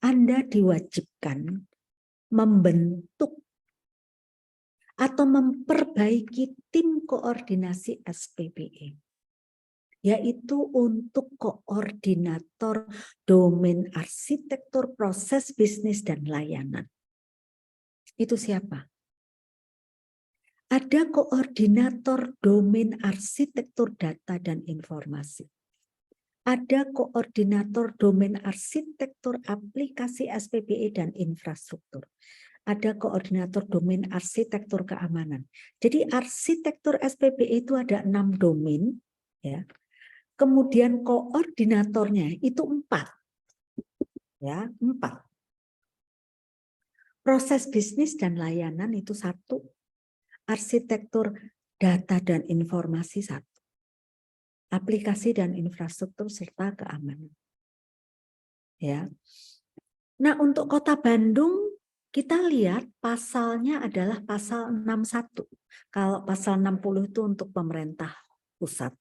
A: Anda diwajibkan membentuk atau memperbaiki tim koordinasi SPBE, yaitu untuk koordinator domain arsitektur, proses bisnis, dan layanan. Itu siapa? Ada koordinator domain arsitektur data dan informasi. Ada koordinator domain arsitektur aplikasi SPBE dan infrastruktur. Ada koordinator domain arsitektur keamanan. Jadi arsitektur SPBE itu ada 6 domain, ya. Kemudian koordinatornya itu 4, ya, 4. Proses bisnis dan layanan itu 1. Arsitektur data dan informasi 1. Aplikasi dan infrastruktur serta keamanan. Ya. Nah, untuk Kota Bandung kita lihat pasalnya adalah pasal 61. Kalau pasal 60 itu untuk pemerintah pusat.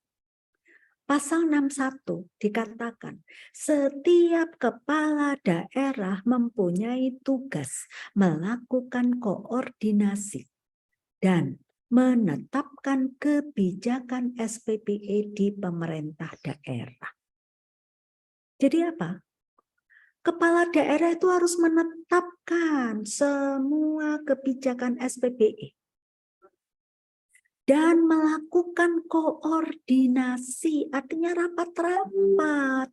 A: Pasal 61 dikatakan setiap kepala daerah mempunyai tugas melakukan koordinasi dan menetapkan kebijakan SPBE di pemerintah daerah. Jadi apa? Kepala daerah itu harus menetapkan semua kebijakan SPBE dan melakukan koordinasi, artinya rapat-rapat.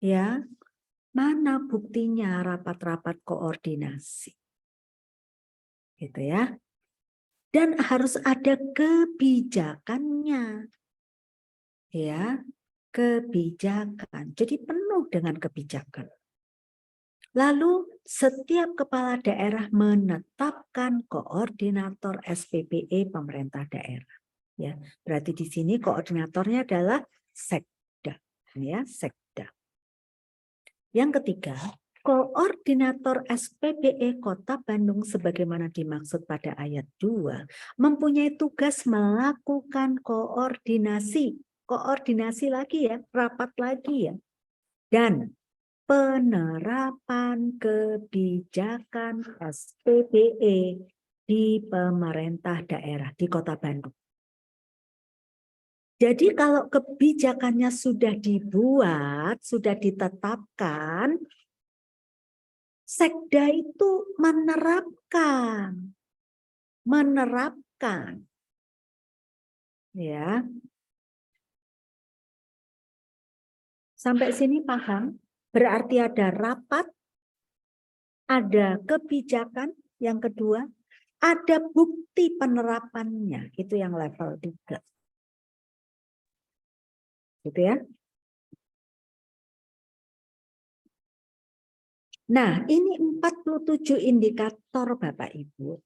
A: Ya, mana buktinya rapat-rapat koordinasi? Gitu ya. Dan harus ada kebijakannya. Ya, kebijakan. Jadi penuh dengan kebijakan. Lalu setiap kepala daerah menetapkan koordinator SPPE pemerintah daerah. Ya, berarti di sini koordinatornya adalah Sekda, ya, Sekda. Yang ketiga, koordinator SPPE Kota Bandung sebagaimana dimaksud pada ayat 2 mempunyai tugas melakukan koordinasi lagi ya, rapat lagi ya, dan penerapan kebijakan SPPE di pemerintah daerah di Kota Bandung. Jadi kalau kebijakannya sudah dibuat, sudah ditetapkan, Sekda itu menerapkan. Ya. Sampai sini paham? Berarti ada rapat, ada kebijakan, yang kedua, ada bukti penerapannya, itu yang level 3. Gitu ya. Nah, ini 47 indikator Bapak Ibu.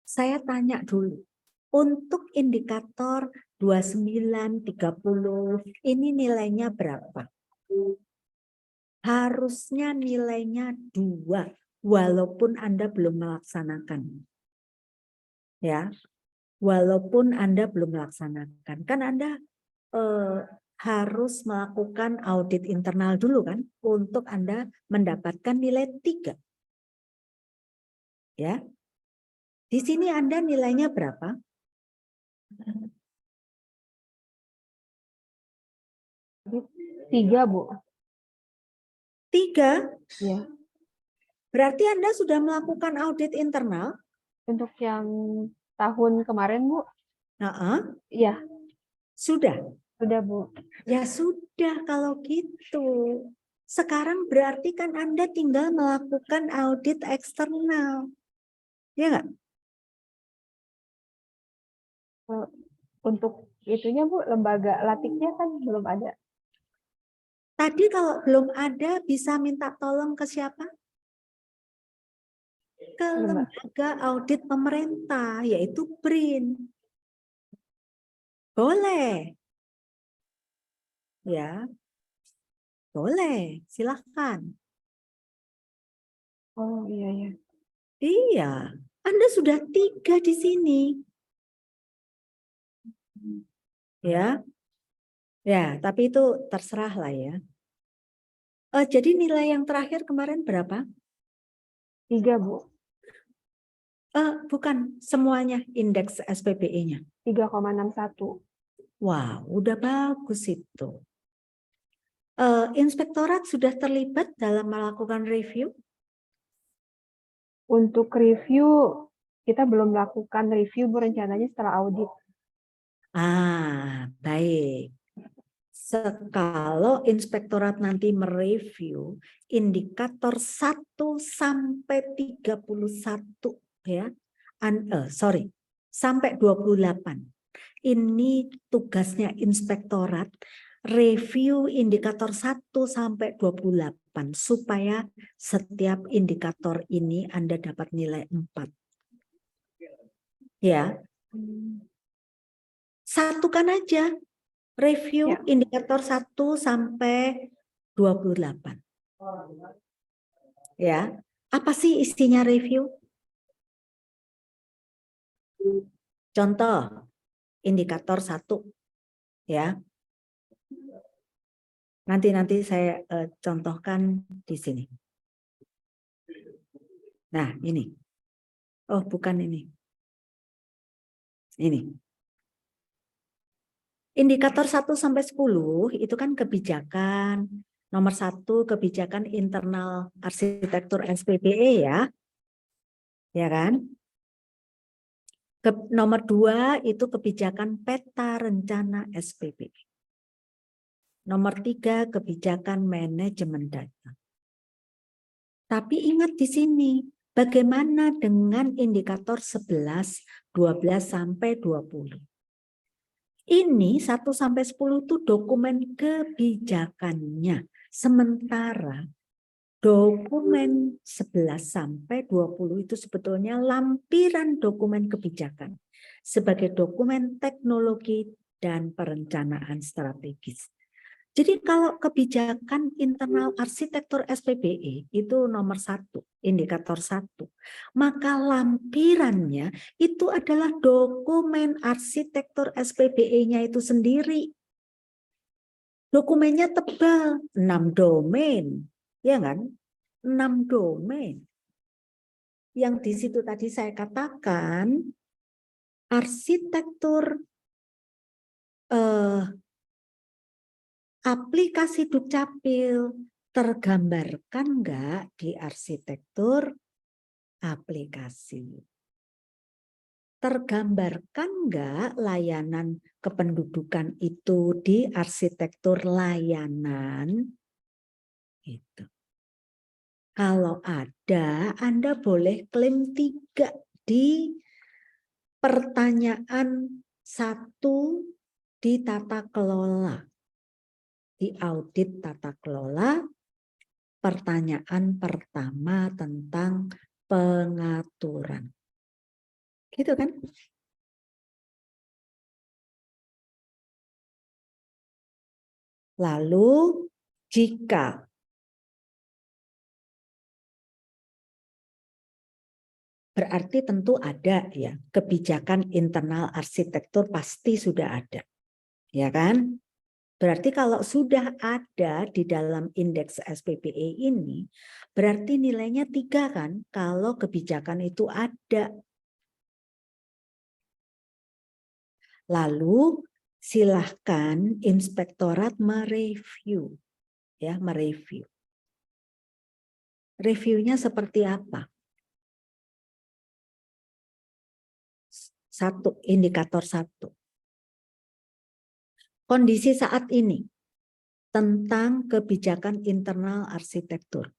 A: Saya tanya dulu, untuk indikator 29, 30, ini nilainya berapa? Harusnya nilainya 2, walaupun Anda belum melaksanakan. Ya, walaupun Anda belum melaksanakan. Kan Anda harus melakukan audit internal dulu kan, untuk Anda mendapatkan nilai 3. Ya. Di sini Anda nilainya berapa?
B: 3, Bu.
A: 3?
B: Ya.
A: Berarti Anda sudah melakukan audit internal?
B: Untuk yang tahun kemarin, Bu?
A: Iya. Sudah?
B: Sudah, Bu.
A: Ya sudah kalau gitu. Sekarang berarti kan Anda tinggal melakukan audit eksternal. Ya nggak?
B: Untuk itunya, Bu, lembaga latihnya kan belum ada.
A: Tadi kalau belum ada bisa minta tolong ke siapa? Ke lembaga audit pemerintah, yaitu BRIN. Boleh. Ya. Boleh, silahkan.
B: Oh iya ya.
A: Iya, Anda sudah 3 di sini. Ya. Ya, tapi itu terserah lah ya. Jadi nilai yang terakhir kemarin berapa?
B: 3, Bu.
A: Bukan semuanya indeks SPPE-nya.
B: 3,61.
A: Wow, udah bagus itu. Inspektorat sudah terlibat dalam melakukan review?
B: Untuk review, kita belum melakukan review, Bu, rencananya setelah audit.
A: Baik. Kalau inspektorat nanti mereview indikator 1 sampai 31 ya. Sampai 28. Ini tugasnya inspektorat review indikator 1 sampai 28 supaya setiap indikator ini Anda dapat nilai 4. Ya. Satukan aja. Review
B: Ya.
A: indikator 1 sampai 28. Ya. Apa sih isinya review? Contoh, indikator 1. Ya. Nanti saya contohkan di sini. Nah, ini. Oh, bukan ini. Ini. Indikator 1 sampai 10 itu kan kebijakan. Nomor 1 kebijakan internal arsitektur SPPE ya. Ya kan? Nomor 2 itu kebijakan peta rencana SPPE. Nomor 3 kebijakan manajemen data. Tapi ingat di sini, bagaimana dengan indikator 11, 12 sampai 20? Ini 1 sampai 10 itu dokumen kebijakannya. Sementara Dokumen 11 sampai 20 itu sebetulnya lampiran dokumen kebijakan sebagai dokumen teknologi dan perencanaan strategis. Jadi kalau kebijakan internal arsitektur SPBE itu nomor 1, indikator 1, maka lampirannya itu adalah dokumen arsitektur SPBE-nya itu sendiri. Dokumennya tebal, 6 domain, ya kan? 6 domain. Yang di situ tadi saya katakan, arsitektur aplikasi Dukcapil tergambarkan enggak di arsitektur aplikasi? Tergambarkan enggak layanan kependudukan itu di arsitektur layanan? Itu. Kalau ada, Anda boleh klaim 3 di pertanyaan 1 di tata kelola. Di audit tata kelola, pertanyaan pertama tentang pengaturan. Gitu kan? Lalu jika berarti tentu ada ya, kebijakan internal arsitektur pasti sudah ada. Ya kan? Berarti kalau sudah ada di dalam indeks SPBE ini, berarti nilainya 3 kan, kalau kebijakan itu ada. Lalu silahkan inspektorat mereview. Ya, mereview. Reviewnya seperti apa? 1, indikator 1. Kondisi saat ini tentang kebijakan internal arsitektur.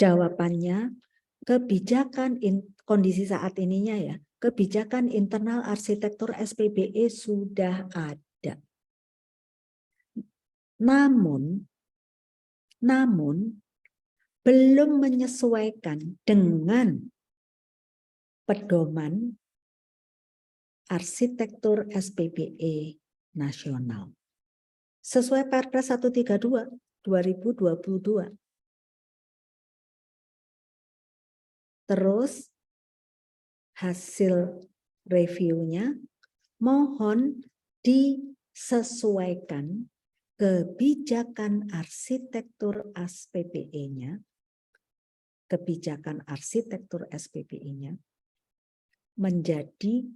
A: Jawabannya, kebijakan kondisi saat ininya ya, kebijakan internal arsitektur SPBE sudah ada. Namun belum menyesuaikan dengan pedoman arsitektur SPBE nasional. Sesuai Perpres 132 2022. Terus hasil reviewnya mohon disesuaikan kebijakan arsitektur SPBE-nya, kebijakan arsitektur SPBE-nya menjadi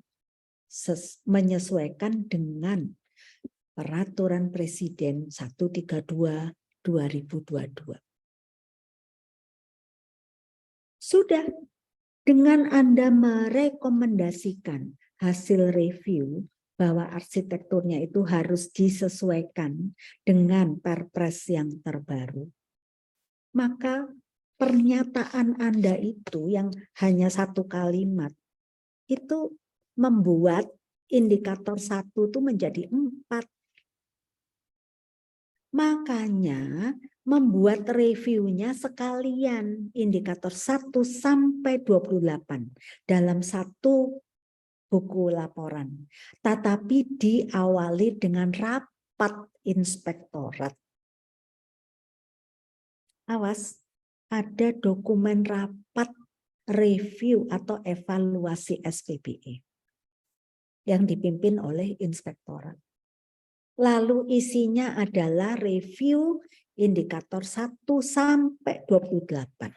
A: menyesuaikan dengan Peraturan Presiden 132 2022. Sudah, dengan Anda merekomendasikan hasil review bahwa arsitekturnya itu harus disesuaikan dengan Perpres yang terbaru, maka pernyataan Anda itu yang hanya 1 kalimat itu membuat indikator 1 itu menjadi 4. Makanya membuat reviewnya sekalian indikator 1 sampai 28 dalam 1 buku laporan. Tetapi diawali dengan rapat inspektorat. Awas, ada dokumen rapat review atau evaluasi SPBE yang dipimpin oleh inspektorat. Lalu isinya adalah review indikator 1 sampai 28.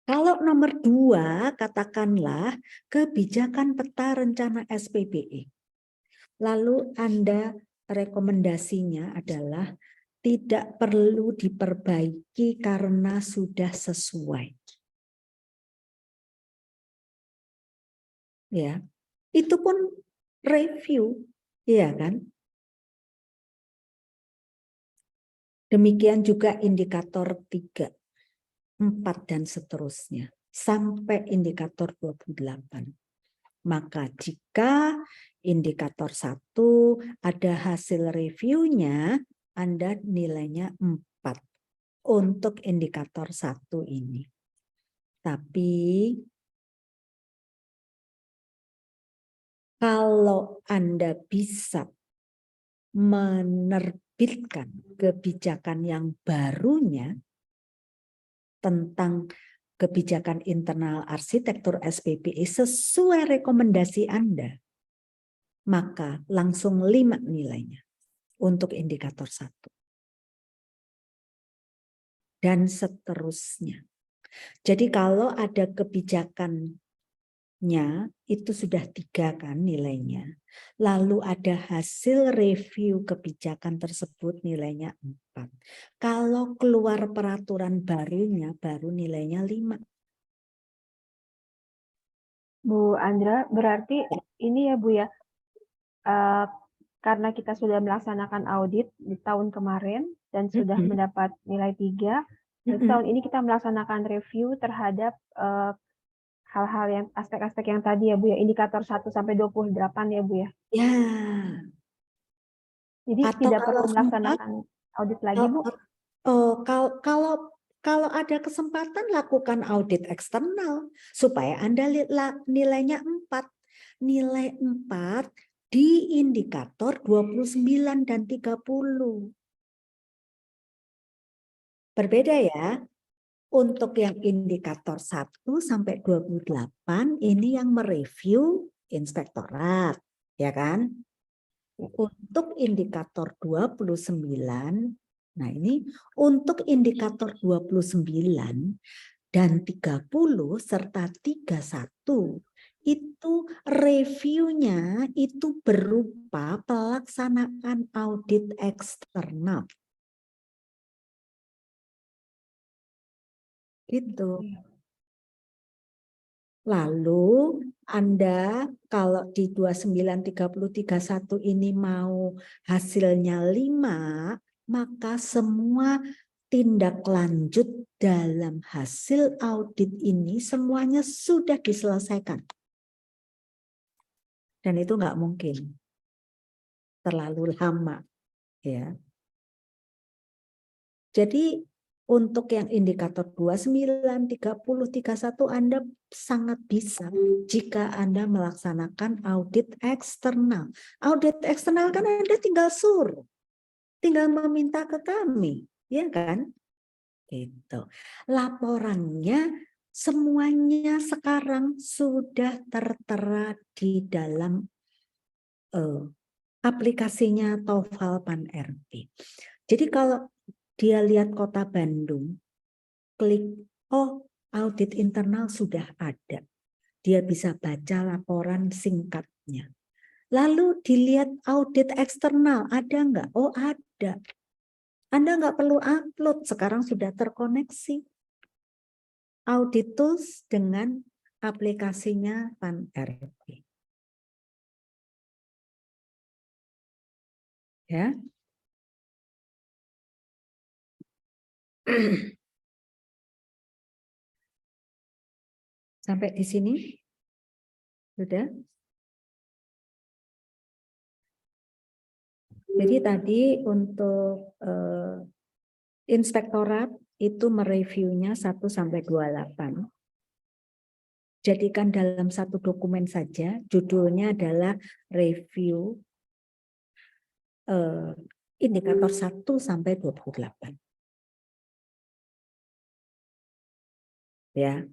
A: Kalau nomor 2, katakanlah kebijakan peta rencana SPBE. Lalu Anda rekomendasinya adalah tidak perlu diperbaiki karena sudah sesuai. Ya, itu pun review, iya kan? Demikian juga indikator 3, 4 dan seterusnya sampai indikator 28. Maka jika indikator 1 ada hasil reviewnya, Anda nilainya 4 untuk indikator 1 ini. Tapi kalau Anda bisa menerbitkan kebijakan yang barunya tentang kebijakan internal arsitektur SPPI sesuai rekomendasi Anda, maka langsung 5 nilainya untuk indikator 1. Dan seterusnya. Jadi kalau ada kebijakannya itu sudah 3 kan nilainya. Lalu ada hasil review kebijakan tersebut nilainya 4. Kalau keluar peraturan barunya baru nilainya 5.
B: Bu Andra, berarti ini ya Bu ya, karena kita sudah melaksanakan audit di tahun kemarin dan sudah mendapat nilai 3, tahun ini kita melaksanakan review terhadap hal-hal yang aspek-aspek yang tadi ya Bu ya, indikator 1 sampai 28 ya Bu ya.
A: Ya.
B: Jadi
A: Atau
B: tidak perlu
A: kalau
B: melaksanakan audit lagi Bu.
A: Kalau ada kesempatan lakukan audit eksternal supaya Anda nilainya 4. Nilai 4 di indikator 29 dan 30. Berbeda ya. Untuk yang indikator 1 sampai 28 ini yang mereview inspektorat, ya kan? Untuk indikator 29, nah ini untuk indikator 29 dan 30 serta 31 itu reviewnya itu berupa pelaksanaan audit eksternal. Gitu. Lalu Anda kalau di 29, 30, 31 ini mau hasilnya 5, maka semua tindak lanjut dalam hasil audit ini semuanya sudah diselesaikan. Dan itu nggak mungkin. Terlalu lama. Ya. Jadi untuk yang indikator 29, 30, 31 Anda sangat bisa jika Anda melaksanakan audit eksternal. Audit eksternal kan Anda tinggal suruh, tinggal meminta ke kami, ya kan? Itu. Laporannya semuanya sekarang sudah tertera di dalam aplikasinya TOEFL PAN-RP. Jadi kalau dia lihat Kota Bandung, klik, oh audit internal sudah ada. Dia bisa baca laporan singkatnya. Lalu dilihat audit eksternal, ada nggak? Oh ada. Anda nggak perlu upload, sekarang sudah terkoneksi. Audit Tools dengan aplikasinya PAN-RP. Ya. Sampai di sini? Sudah? Jadi tadi untuk inspektorat itu mereviewnya 1 sampai 28. Jadikan dalam satu dokumen saja, judulnya adalah review indikator 1 sampai 28. Ya.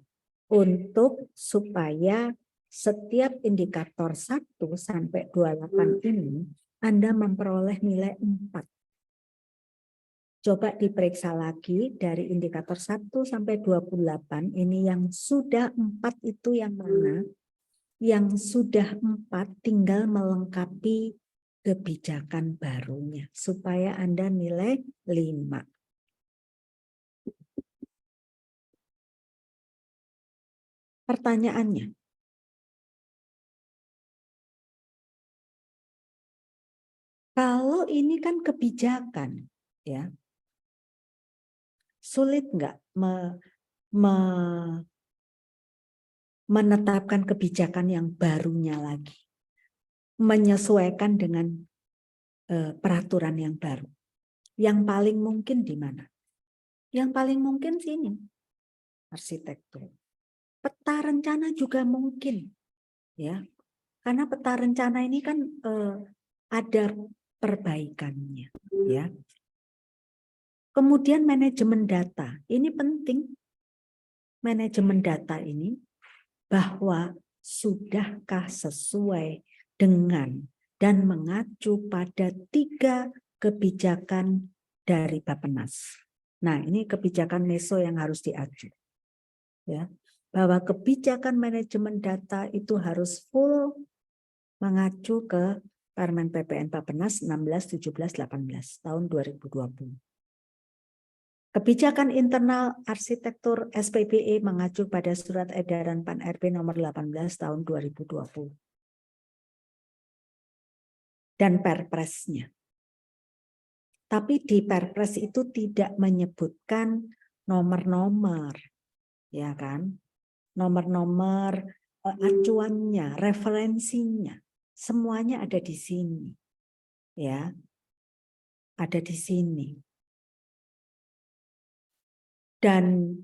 A: Untuk supaya setiap indikator 1 sampai 28 ini Anda memperoleh nilai 4. Coba diperiksa lagi dari indikator 1 sampai 28 ini yang sudah 4 itu yang mana? Yang sudah 4 tinggal melengkapi kebijakan barunya supaya Anda nilai 5. Pertanyaannya, kalau ini kan kebijakan, ya, sulit nggak menetapkan kebijakan yang barunya lagi, menyesuaikan dengan peraturan yang baru. Yang paling mungkin di mana? Yang paling mungkin sini, arsitektur. Peta rencana juga mungkin, ya, karena peta rencana ini kan ada perbaikannya, ya. Kemudian manajemen data, ini penting. Manajemen data ini bahwa sudahkah sesuai dengan dan mengacu pada 3 kebijakan dari Bappenas. Nah, ini kebijakan MESO yang harus diacu. Ya, bahwa kebijakan manajemen data itu harus full mengacu ke Permen PPN Bappenas 16, 17, 18 tahun 2020. Kebijakan internal arsitektur SPBE mengacu pada Surat Edaran Pan-RB nomor 18 tahun 2020. Dan Perpresnya. Tapi di Perpres itu tidak menyebutkan nomor-nomor, ya kan? Nomor-nomor acuannya, referensinya, semuanya ada di sini, ya, ada di sini. Dan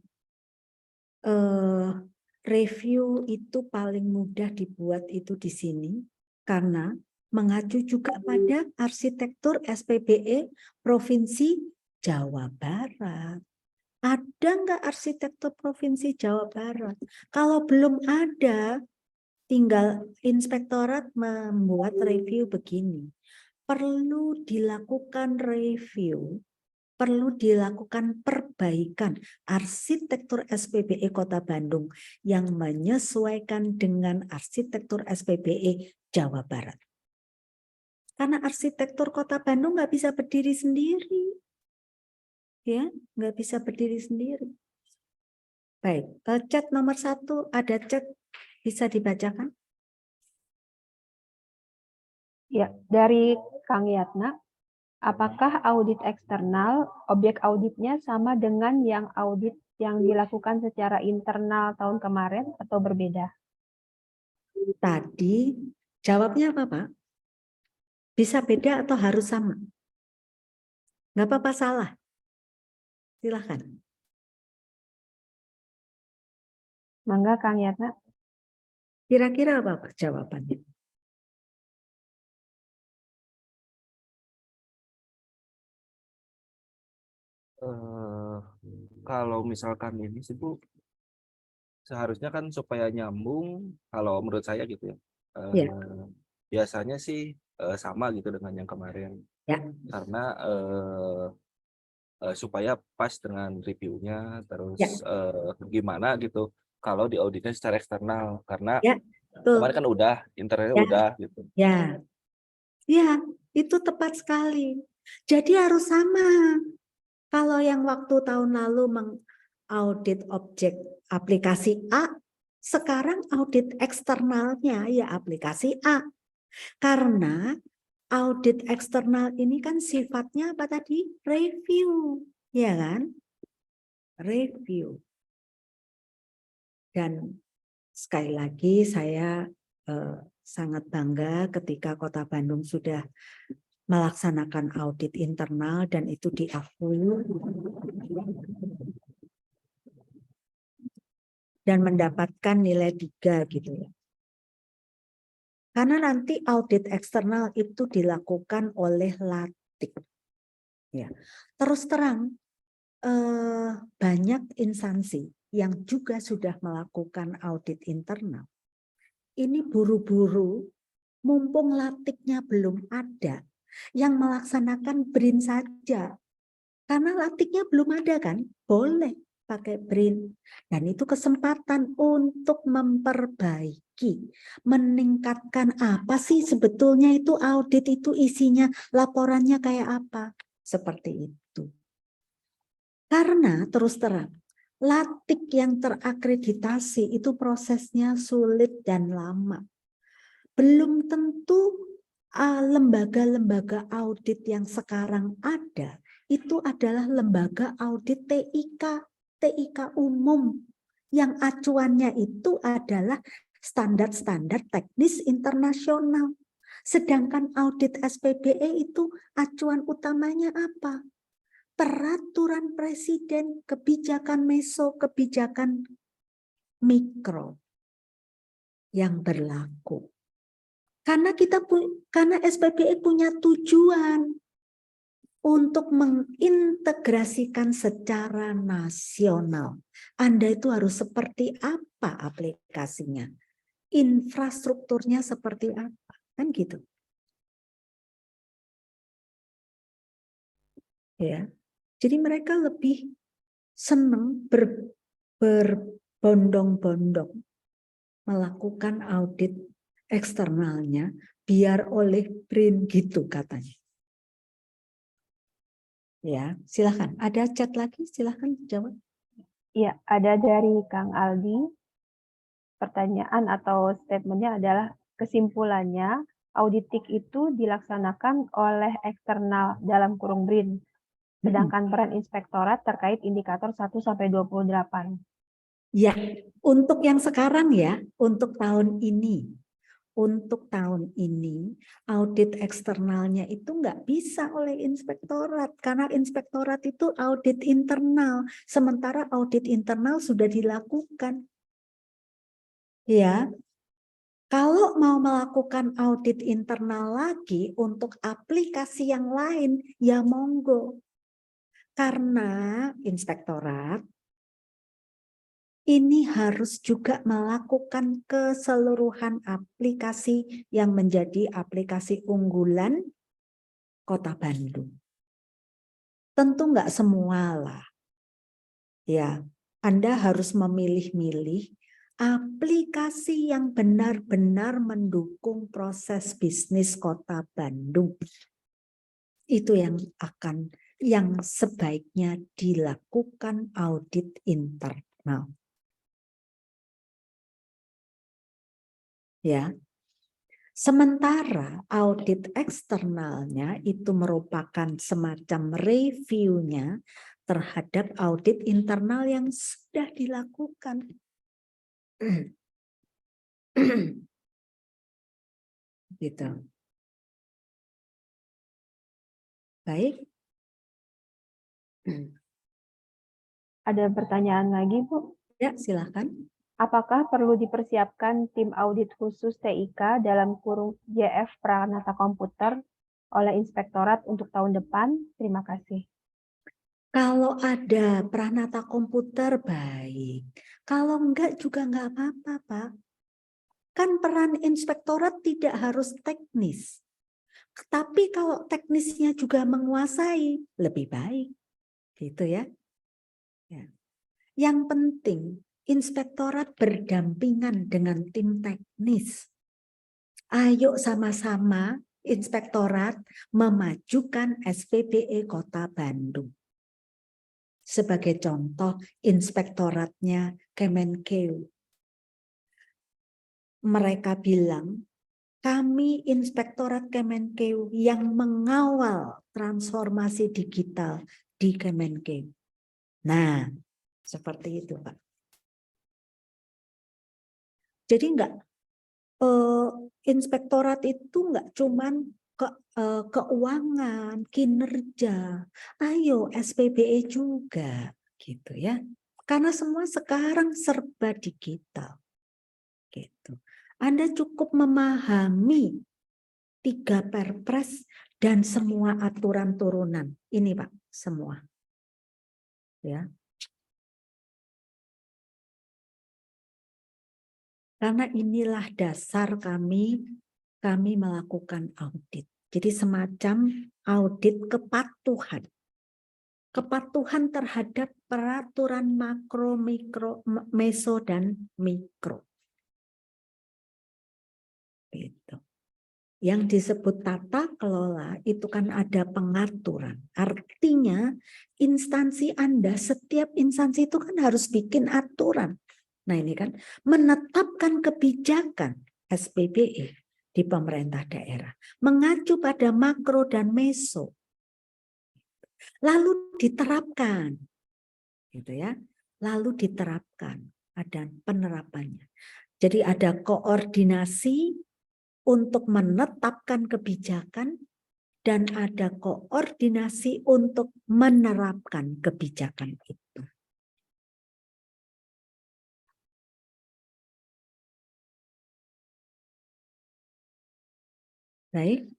A: review itu paling mudah dibuat itu di sini karena mengacu juga pada arsitektur SPBE Provinsi Jawa Barat. Ada nggak arsitektur Provinsi Jawa Barat? Kalau belum ada, tinggal inspektorat membuat review begini. Perlu dilakukan review, perlu dilakukan perbaikan arsitektur SPBE Kota Bandung yang menyesuaikan dengan arsitektur SPBE Jawa Barat. Karena arsitektur Kota Bandung nggak bisa berdiri sendiri. Ya, nggak bisa berdiri sendiri. Baik, chat nomor 1, ada chat, bisa dibacakan?
B: Ya, dari Kang Yatna, apakah audit eksternal, objek auditnya sama dengan yang audit yang dilakukan secara internal tahun kemarin atau berbeda?
A: Tadi jawabnya apa, Pak? Bisa beda atau harus sama? Nggak apa-apa salah. Silahkan.
B: Mangga Kang Yatna.
A: Kira-kira apa, Pak, jawabannya?
C: Kalau misalkan ini sih Bu, seharusnya kan supaya nyambung, kalau menurut saya gitu ya.
A: Ya.
C: Biasanya sih sama gitu dengan yang kemarin.
A: Ya.
C: Karena supaya pas dengan reviewnya, terus
A: Ya.
C: gimana gitu kalau diauditnya secara eksternal, karena
A: Ya, betul.
C: kemarin kan udah internalnya
A: Ya.
C: udah gitu.
A: Ya. Ya, itu tepat sekali. Jadi harus sama. Kalau yang waktu tahun lalu mengaudit objek aplikasi A, sekarang audit eksternalnya ya aplikasi A. Karena audit eksternal ini kan sifatnya apa tadi? Review, ya kan? Review. Dan sekali lagi saya sangat bangga ketika Kota Bandung sudah melaksanakan audit internal dan itu diakui dan mendapatkan nilai 3 gitu ya. Karena nanti audit eksternal itu dilakukan oleh LATIK. Ya. Terus terang banyak instansi yang juga sudah melakukan audit internal. Ini buru-buru, mumpung LATIK-nya belum ada, yang melaksanakan BRIN saja. Karena LATIK-nya belum ada kan, boleh pakai BRIN. Dan itu kesempatan untuk memperbaiki, meningkatkan apa sih sebetulnya itu audit itu isinya, laporannya kayak apa. Seperti itu. Karena terus terang, LATIK yang terakreditasi itu prosesnya sulit dan lama. Belum tentu lembaga-lembaga audit yang sekarang ada itu adalah lembaga audit TIK umum Yang acuannya itu adalah standar-standar teknis internasional. Sedangkan audit SPBE itu acuan utamanya apa? Peraturan presiden, kebijakan meso, kebijakan mikro yang berlaku. Karena SPBE punya tujuan untuk mengintegrasikan secara nasional. Anda itu harus seperti apa aplikasinya? Infrastrukturnya seperti apa? Kan gitu. Ya. Jadi mereka lebih senang berbondong-bondong melakukan audit eksternalnya biar oleh BRIN gitu katanya. Ya, silakan. Ada chat lagi, silakan jawab.
B: Ya, ada dari Kang Aldi. Pertanyaan atau statementnya adalah kesimpulannya auditik itu dilaksanakan oleh eksternal dalam kurung BRIN. Sedangkan peran inspektorat terkait indikator 1-28.
A: Ya, untuk yang sekarang ya, untuk tahun ini. Untuk tahun ini, audit eksternalnya itu nggak bisa oleh inspektorat. Karena inspektorat itu audit internal. Sementara audit internal sudah dilakukan. Ya, kalau mau melakukan audit internal lagi untuk aplikasi yang lain, ya monggo. Karena inspektorat ini harus juga melakukan keseluruhan aplikasi yang menjadi aplikasi unggulan Kota Bandung. Tentu nggak semua lah. Ya, Anda harus memilih-milih aplikasi yang benar-benar mendukung proses bisnis Kota Bandung. Itu yang sebaiknya dilakukan audit internal. Ya. Sementara audit eksternalnya itu merupakan semacam reviewnya terhadap audit internal yang sudah dilakukan. Gitu. Baik.
B: Ada pertanyaan lagi, Bu?
A: Ya, silakan.
B: Apakah perlu dipersiapkan tim audit khusus TIK dalam kurung JF Pranata Komputer oleh inspektorat untuk tahun depan? Terima kasih.
A: Kalau ada Pranata Komputer baik. Kalau enggak juga enggak apa-apa, Pak. Kan peran inspektorat tidak harus teknis. Tapi kalau teknisnya juga menguasai, lebih baik. Gitu ya. Yang penting, inspektorat berdampingan dengan tim teknis. Ayo sama-sama inspektorat memajukan SPBE Kota Bandung. Sebagai contoh, inspektoratnya Kemenkeu. Mereka bilang, kami inspektorat Kemenkeu yang mengawal transformasi digital di Kemenkeu. Nah, seperti itu, Pak. Jadi inspektorat itu enggak cuman keuangan, kinerja. Ayo SPBE juga, gitu ya. Karena semua sekarang serba digital. Gitu. Anda cukup memahami 3 Perpres dan semua aturan turunan. Ini Pak, semua. Ya. Karena inilah dasar kami melakukan audit. Jadi semacam audit kepatuhan. Kepatuhan terhadap peraturan makro, mikro, meso, dan mikro. Gitu. Yang disebut tata kelola itu kan ada pengaturan. Artinya instansi Anda, setiap instansi itu kan harus bikin aturan. Nah ini kan menetapkan kebijakan SPBE di pemerintah daerah. Mengacu pada makro dan meso. Lalu diterapkan. Gitu ya. Lalu diterapkan. ada penerapannya. Jadi ada koordinasi untuk menetapkan kebijakan dan ada koordinasi untuk menerapkan kebijakan itu. Baik.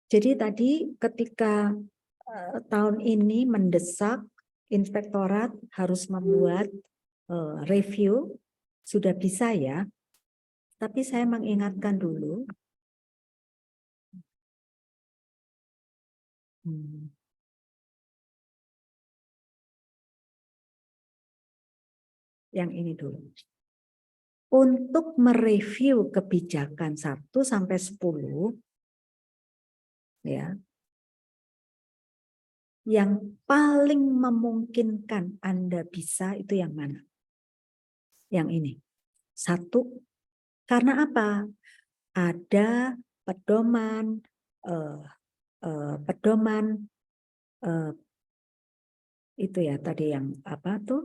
A: Jadi tadi ketika tahun ini mendesak, inspektorat harus membuat review, sudah bisa ya. Tapi saya mengingatkan dulu. Yang ini dulu. Untuk mereview kebijakan 1 sampai 10, ya, yang paling memungkinkan Anda bisa itu yang mana? Yang ini. 1, karena apa? Ada pedoman, itu ya tadi yang apa tuh?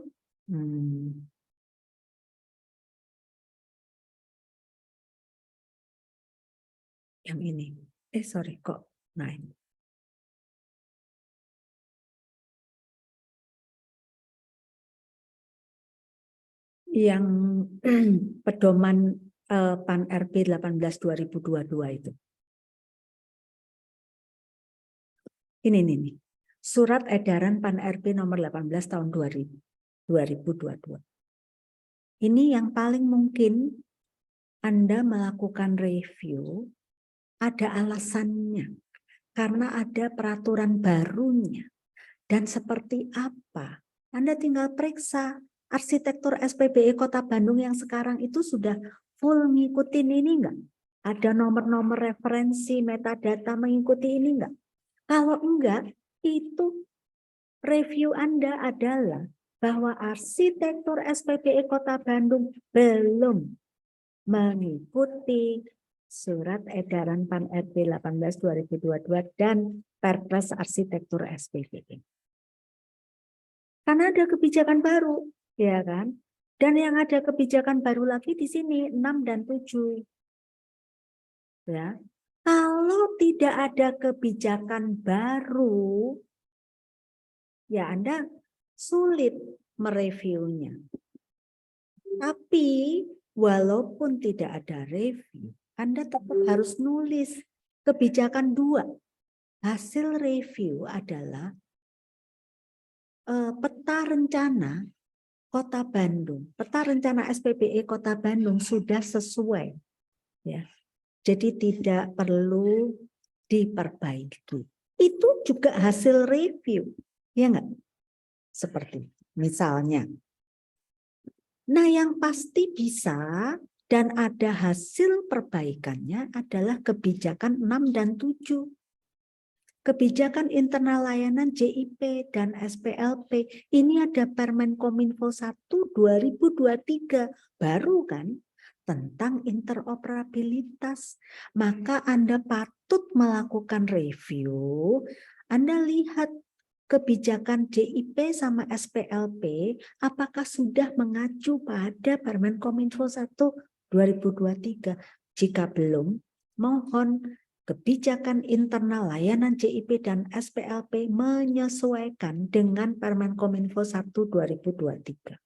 A: Yang ini. Sorry kok. Nah, ini. Yang pedoman PAN RB 18/2022 itu. Ini nih. Surat edaran PAN RB nomor 18 tahun 2022. Ini yang paling mungkin Anda melakukan review, ada alasannya. Karena ada peraturan barunya. Dan seperti apa? Anda tinggal periksa arsitektur SPBE Kota Bandung yang sekarang itu sudah full ngikutin ini enggak? Ada nomor-nomor referensi metadata mengikuti ini enggak? Kalau enggak, itu review Anda adalah bahwa arsitektur SPBE Kota Bandung belum mengikuti Surat Edaran PAN RB 18/2022 dan Perpres Arsitektur SPBE. Karena ada kebijakan baru, ya kan? Dan yang ada kebijakan baru lagi di sini 6 dan 7. Ya. Kalau tidak ada kebijakan baru, ya Anda sulit mereviewnya. Tapi walaupun tidak ada review, Anda tetap harus nulis kebijakan 2. Hasil review adalah peta rencana Kota Bandung. Peta rencana SPBE Kota Bandung sudah sesuai. Ya. Jadi tidak perlu diperbaiki. Itu juga hasil review. Ya enggak? Seperti misalnya. Nah, yang pasti bisa dan ada hasil perbaikannya adalah kebijakan 6 dan 7. Kebijakan internal layanan JIP dan SPLP. Ini ada Permen Kominfo 1 2023 baru kan tentang interoperabilitas. Maka Anda patut melakukan review. Anda lihat kebijakan JIP sama SPLP apakah sudah mengacu pada Permen Kominfo 1 2023. Jika belum, mohon kebijakan internal layanan JIP dan SPLP menyesuaikan dengan Permen Kominfo 1 2023.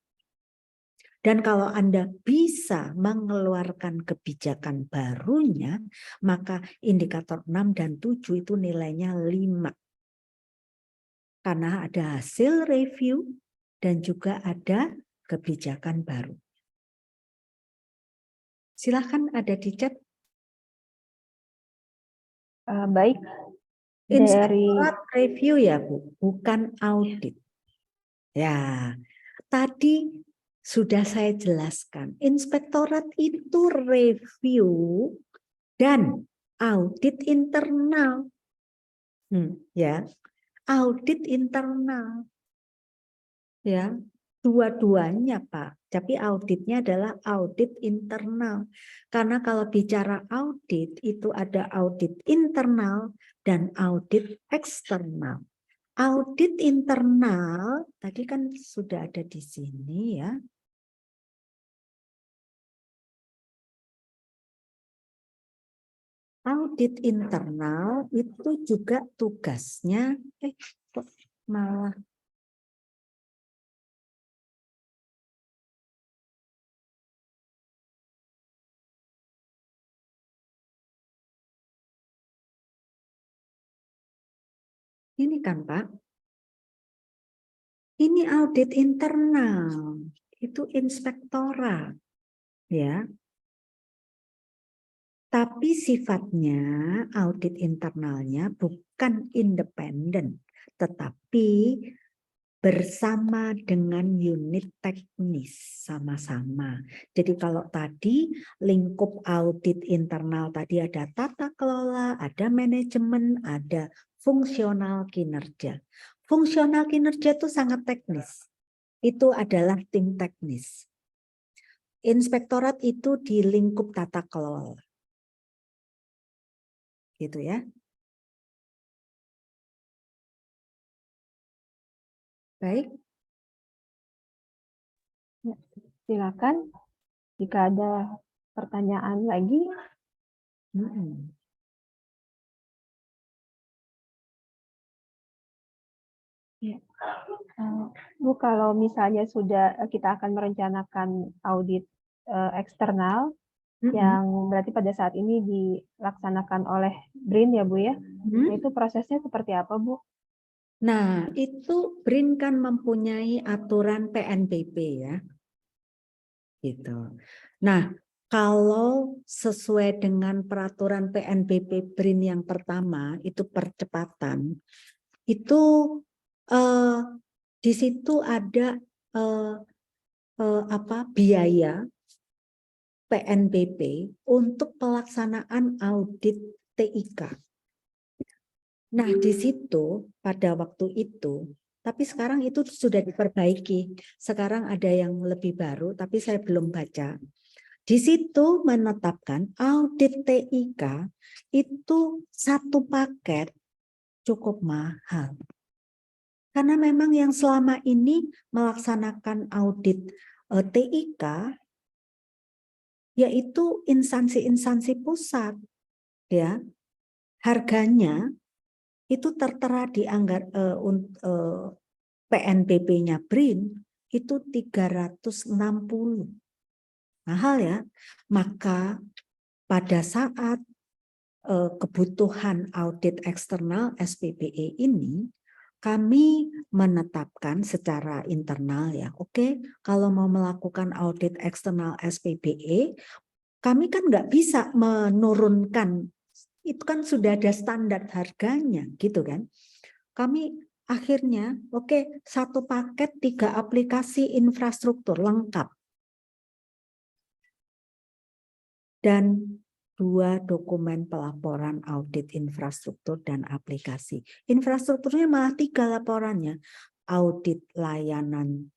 A: Dan kalau Anda bisa mengeluarkan kebijakan barunya, maka indikator 6 dan 7 itu nilainya 5. Karena ada hasil review dan juga ada kebijakan baru. Silahkan ada di chat.
B: Baik,
A: Inspektorat review ya Bu, bukan audit. Ya, tadi sudah saya jelaskan. Inspektorat itu review dan audit internal. Ya, audit internal. Ya, dua-duanya Pak. Tapi auditnya adalah audit internal. Karena kalau bicara audit, itu ada audit internal dan audit eksternal. Audit internal tadi kan sudah ada di sini ya. Audit internal itu juga tugasnya kok malah ini kan Pak. Ini audit internal, itu inspektorat ya. Tapi sifatnya audit internalnya bukan independen, tetapi bersama dengan unit teknis sama-sama. Jadi kalau tadi lingkup audit internal tadi ada tata kelola, ada manajemen, ada fungsional kinerja. Fungsional kinerja itu sangat teknis. Itu adalah tim teknis. Inspektorat itu di lingkup tata kelola. Gitu ya. Baik.
B: Ya, silakan jika ada pertanyaan lagi. Ya. Bu, kalau misalnya sudah kita akan merencanakan audit eksternal yang berarti pada saat ini dilaksanakan oleh BRIN ya Bu ya, nah, itu prosesnya seperti apa Bu?
A: Nah itu BRIN kan mempunyai aturan PNBP ya, gitu. Nah kalau sesuai dengan peraturan PNBP BRIN yang pertama itu percepatan, itu di situ ada biaya PNBP untuk pelaksanaan audit TIK. Nah, di situ pada waktu itu, tapi sekarang itu sudah diperbaiki. Sekarang ada yang lebih baru, tapi saya belum baca. Di situ menetapkan audit TIK itu satu paket cukup mahal. Karena memang yang selama ini melaksanakan audit TIK yaitu instansi-instansi pusat, ya. Harganya itu tertera di PNBP-nya BRIN itu 360. Mahal ya. Maka pada saat kebutuhan audit eksternal SPBE ini kami menetapkan secara internal ya, oke, kalau mau melakukan audit eksternal SPBE, kami kan nggak bisa menurunkan, itu kan sudah ada standar harganya, gitu kan. Kami akhirnya, oke, satu paket 3 aplikasi infrastruktur lengkap. Dan 2 dokumen pelaporan audit infrastruktur dan aplikasi. Infrastrukturnya malah 3 laporannya. Audit layanan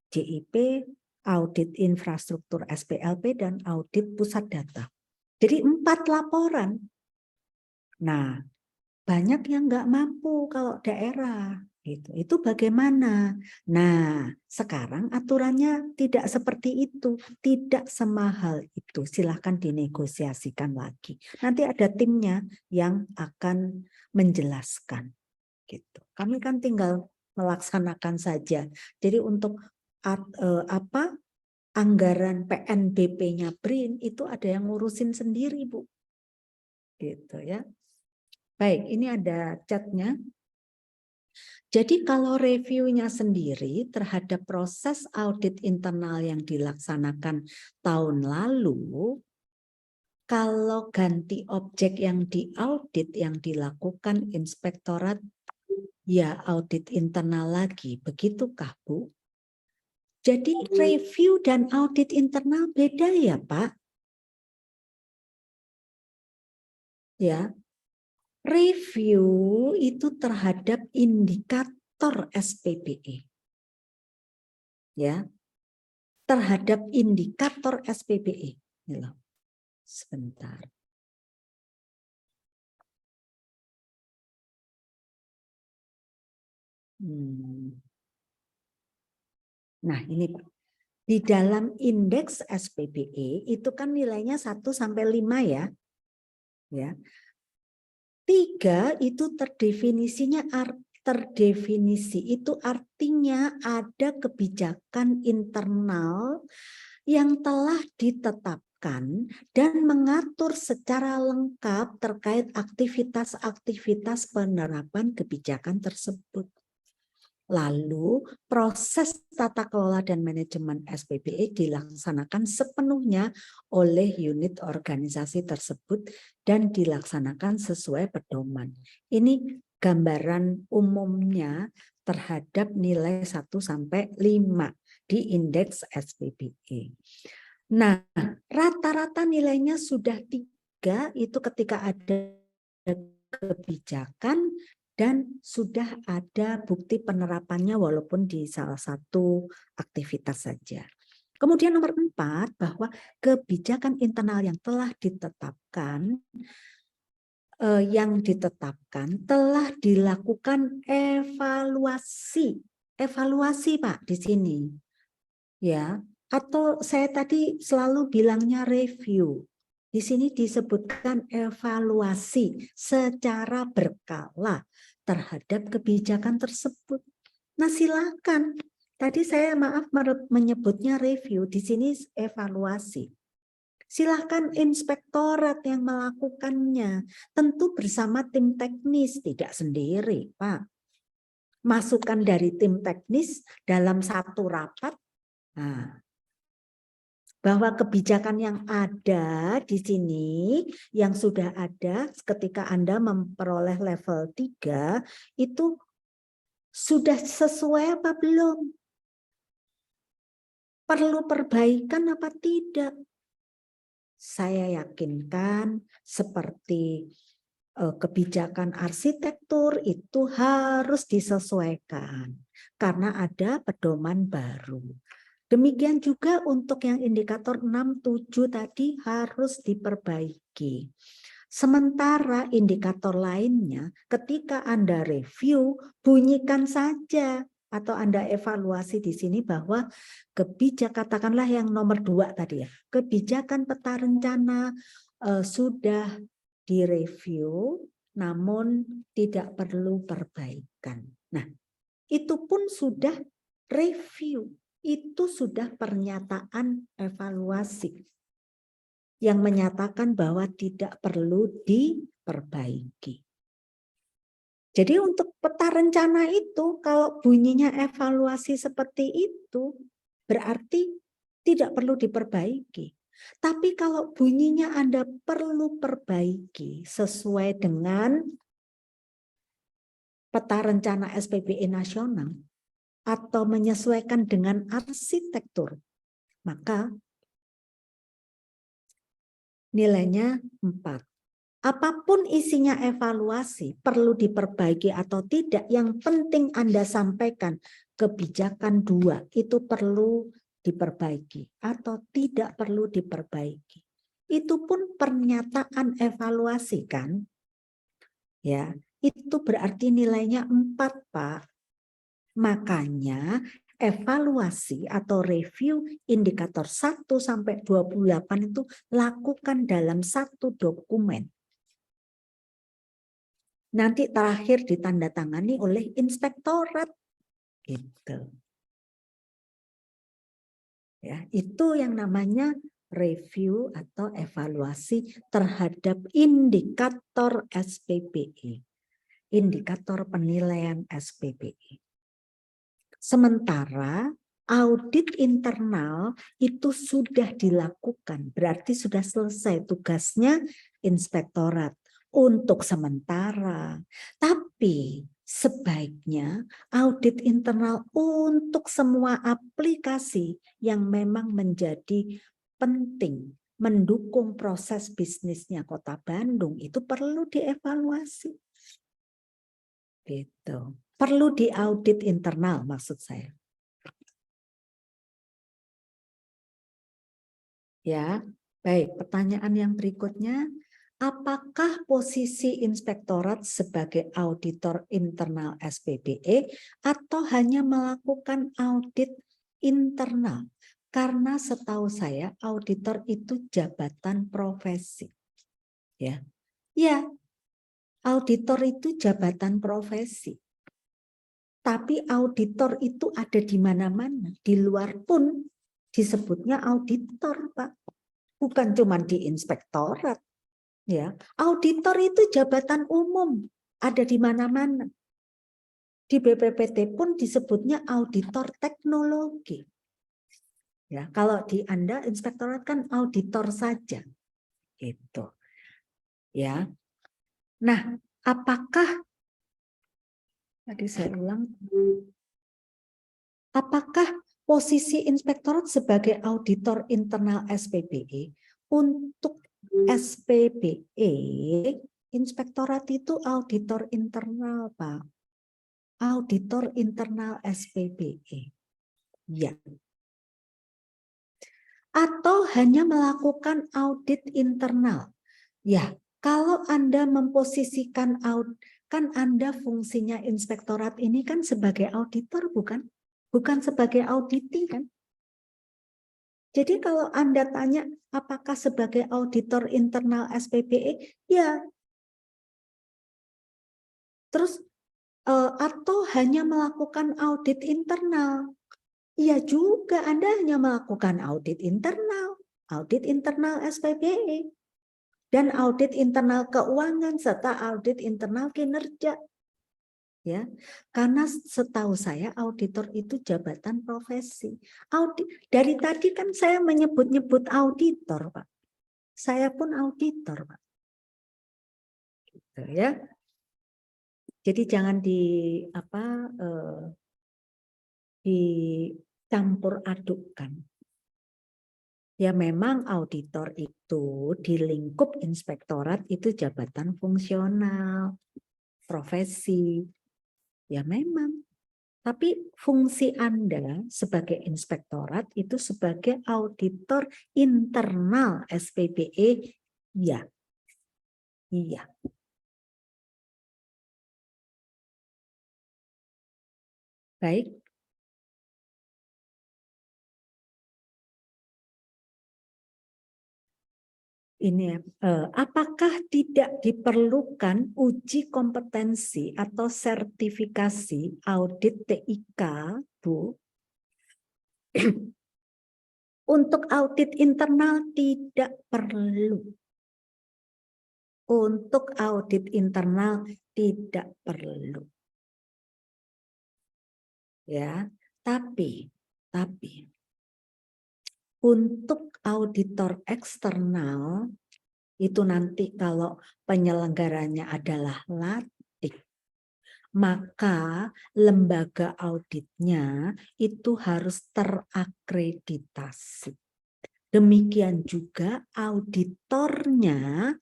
A: JIP, audit infrastruktur SPLP, dan audit pusat data. Jadi 4 laporan. Nah, banyak yang nggak mampu kalau daerah. Itu bagaimana? Nah, sekarang aturannya tidak seperti itu, tidak semahal itu. Silahkan dinegosiasikan lagi. Nanti ada timnya yang akan menjelaskan. Gitu. Kami kan tinggal melaksanakan saja. Jadi untuk anggaran PNBP-nya BRIN itu ada yang ngurusin sendiri, Bu. Gitu ya. Baik, ini ada chatnya. Jadi kalau reviewnya sendiri terhadap proses audit internal yang dilaksanakan tahun lalu, kalau ganti objek yang diaudit yang dilakukan inspektorat, ya audit internal lagi, begitukah Bu? Jadi review dan audit internal beda ya Pak? Ya, review itu terhadap indikator SPBE. Ya, terhadap indikator SPBE. Sebentar. Nah, ini Pak. Di dalam indeks SPBE itu kan nilainya 1 sampai 5 ya. Ya. 3 itu terdefinisi itu artinya ada kebijakan internal yang telah ditetapkan dan mengatur secara lengkap terkait aktivitas-aktivitas penerapan kebijakan tersebut. Lalu proses tata kelola dan manajemen SPBE dilaksanakan sepenuhnya oleh unit organisasi tersebut dan dilaksanakan sesuai pedoman. Ini gambaran umumnya terhadap nilai 1 sampai 5 di indeks SPBE. Nah, rata-rata nilainya sudah 3 itu ketika ada kebijakan dan sudah ada bukti penerapannya walaupun di salah satu aktivitas saja. Kemudian nomor 4, bahwa kebijakan internal yang telah ditetapkan telah dilakukan evaluasi. Evaluasi Pak di sini. Ya, atau saya tadi selalu bilangnya review. Di sini disebutkan evaluasi secara berkala terhadap kebijakan tersebut. Nah, silakan. Tadi saya menyebutnya review, di sini evaluasi. Silakan inspektorat yang melakukannya, tentu bersama tim teknis, tidak sendiri, Pak. Masukan dari tim teknis dalam satu rapat. Nah, bahwa kebijakan yang ada di sini, yang sudah ada ketika Anda memperoleh level 3, itu sudah sesuai apa belum? Perlu perbaikan apa tidak? Saya yakinkan seperti kebijakan arsitektur itu harus disesuaikan karena ada pedoman baru. Demikian juga untuk yang indikator 6, 7 tadi harus diperbaiki. Sementara indikator lainnya ketika Anda review, bunyikan saja atau Anda evaluasi di sini bahwa katakanlah yang nomor 2 tadi ya, kebijakan peta rencana sudah direview namun tidak perlu perbaikan. Nah, itu pun sudah review. Itu sudah pernyataan evaluasi yang menyatakan bahwa tidak perlu diperbaiki. Jadi untuk peta rencana itu kalau bunyinya evaluasi seperti itu berarti tidak perlu diperbaiki. Tapi kalau bunyinya Anda perlu perbaiki sesuai dengan peta rencana SPBE nasional atau menyesuaikan dengan arsitektur, maka nilainya 4. Apapun isinya evaluasi, perlu diperbaiki atau tidak, yang penting Anda sampaikan kebijakan 2 itu perlu diperbaiki atau tidak perlu diperbaiki. Itu pun pernyataan evaluasi kan? Ya, itu berarti nilainya 4, Pak. Makanya evaluasi atau review indikator 1 sampai 28 itu lakukan dalam satu dokumen. Nanti terakhir ditandatangani oleh inspektorat. Gitu. Ya, itu yang namanya review atau evaluasi terhadap indikator SPBE. Indikator penilaian SPBE. Sementara audit internal itu sudah dilakukan, berarti sudah selesai tugasnya inspektorat untuk sementara. Tapi sebaiknya audit internal untuk semua aplikasi yang memang menjadi penting mendukung proses bisnisnya Kota Bandung itu perlu dievaluasi. Gitu. Perlu diaudit internal maksud saya. Ya, baik. Pertanyaan yang berikutnya, apakah posisi inspektorat sebagai auditor internal SPBE atau hanya melakukan audit internal? Karena setahu saya auditor itu jabatan profesi. Ya. Ya. Auditor itu jabatan profesi. Tapi auditor itu ada di mana-mana. Di luar pun disebutnya auditor, Pak. Bukan cuma di inspektorat. Ya, auditor itu jabatan umum, ada di mana-mana. Di BPPT pun disebutnya auditor teknologi. Ya, kalau di Anda inspektorat kan auditor saja. Gitu. Ya. Nah, apakah tadi saya ulang, apakah posisi inspektorat sebagai auditor internal SPBE untuk SPBE, inspektorat itu auditor internal, Pak. Auditor internal SPBE. Ya. Atau hanya melakukan audit internal. Ya, kalau Anda memposisikan kan Anda fungsinya inspektorat ini kan sebagai auditor, bukan? Bukan sebagai auditing, kan? Jadi kalau Anda tanya apakah sebagai auditor internal SPBE, ya. Terus atau hanya melakukan audit internal. Iya juga, Anda hanya melakukan audit internal SPBE, dan audit internal keuangan serta audit internal kinerja. Ya, karena setahu saya auditor itu jabatan profesi. Dari tadi kan saya menyebut-nyebut auditor, Pak. Saya pun auditor, Pak. Gitu, ya. Jadi jangan dicampur adukkan. Ya memang auditor itu di lingkup inspektorat itu jabatan fungsional, profesi. Ya memang. Tapi fungsi Anda sebagai inspektorat itu sebagai auditor internal SPBE. Ya. Iya. Baik. Ini apakah tidak diperlukan uji kompetensi atau sertifikasi audit TIK, Bu? Untuk audit internal tidak perlu. Untuk audit internal tidak perlu. Ya, tapi untuk auditor eksternal itu nanti kalau penyelenggaranya adalah LATIK, maka lembaga auditnya itu harus terakreditasi. Demikian juga auditornya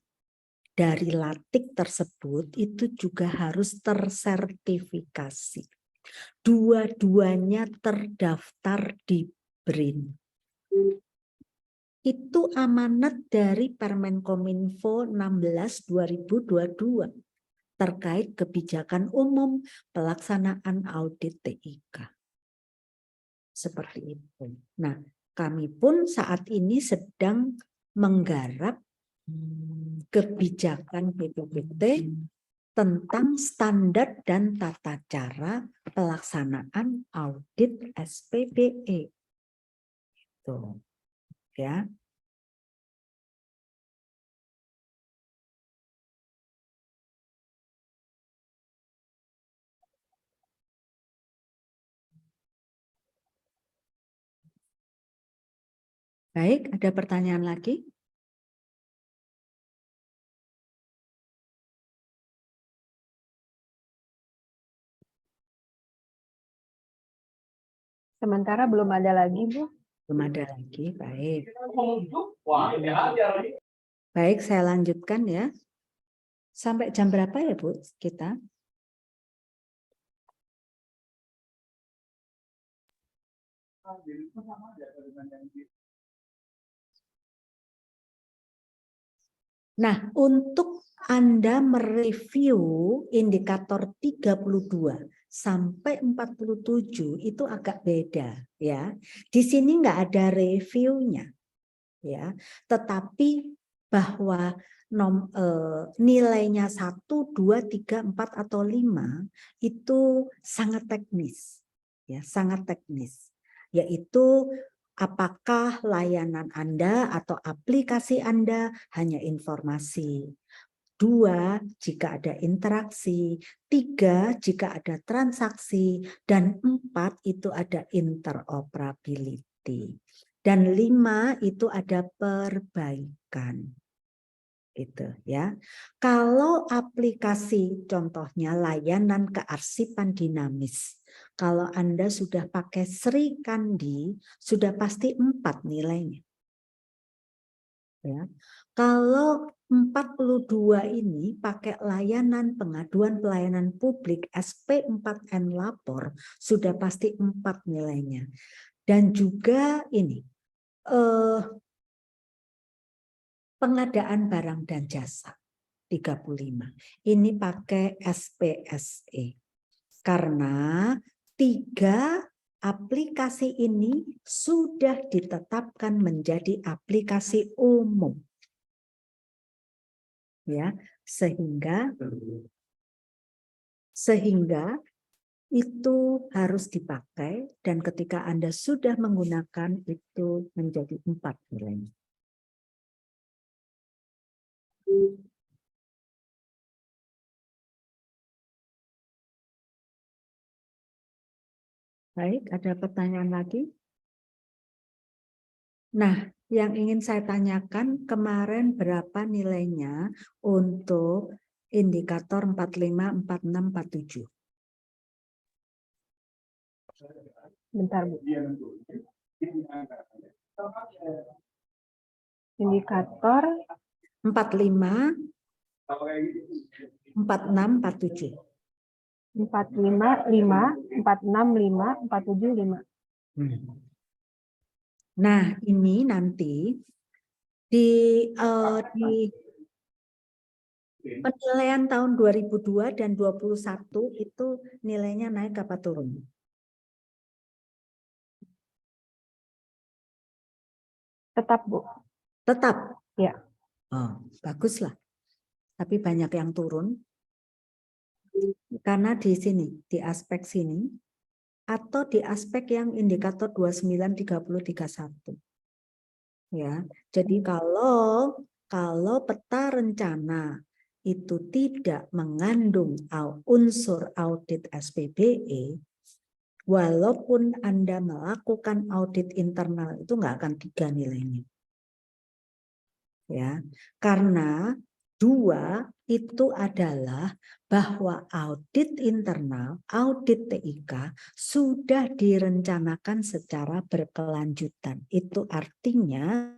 A: dari LATIK tersebut itu juga harus tersertifikasi. Dua-duanya terdaftar di BRIN. Itu amanat dari Permenkominfo 16/2022 terkait kebijakan umum pelaksanaan audit TIK. Seperti itu. Nah, kami pun saat ini sedang menggarap kebijakan BPPT tentang standar dan tata cara pelaksanaan audit SPBE. Itu, ya. Baik, ada pertanyaan lagi?
B: Sementara belum ada lagi, Bu.
A: Belum ada lagi, baik. Baik, saya lanjutkan ya. Sampai jam berapa ya, Bu, kita? Nah, untuk Anda mereview indikator 32 sampai 47 itu agak beda ya. Di sini nggak ada reviewnya ya, tetapi bahwa nilainya 1, 2, 3, 4 atau 5 itu sangat teknis ya, sangat teknis, yaitu apakah layanan Anda atau aplikasi Anda hanya informasi. 2, jika ada interaksi. 3, jika ada transaksi. Dan 4, itu ada interoperability. Dan 5, itu ada perbaikan. Itu ya. Kalau aplikasi contohnya layanan kearsipan dinamis, kalau Anda sudah pakai Sri Kandi, sudah pasti 4 nilainya. Ya. Kalau 42 ini pakai layanan pengaduan pelayanan publik SP4N lapor, sudah pasti 4 nilainya. Dan juga ini pengadaan barang dan jasa 35. Ini pakai SPSE. Karena 3 aplikasi ini sudah ditetapkan menjadi aplikasi umum. Ya, sehingga itu harus dipakai, dan ketika Anda sudah menggunakan itu menjadi 4 nilainya. Baik, ada pertanyaan lagi? Nah, yang ingin saya tanyakan kemarin berapa nilainya untuk indikator 45, 46, 47?
B: Bentar, Bu. Indikator
A: 45, 46, 47.
B: 45, 5, 46, 5, 47, 5.
A: Nah, ini nanti di penilaian tahun 2002 dan 2021 itu nilainya naik apa turun?
B: Tetap, Bu.
A: Tetap?
B: Ya.
A: Oh, baguslah. Tapi banyak yang turun. Karena di sini, di aspek sini, atau di aspek yang indikator 29, 30, 31. Ya, jadi kalau peta rencana itu tidak mengandung unsur audit SPBE, walaupun Anda melakukan audit internal itu nggak akan 3 nilainya. Ya, karena 2 itu adalah bahwa audit internal, audit TIK sudah direncanakan secara berkelanjutan. Itu artinya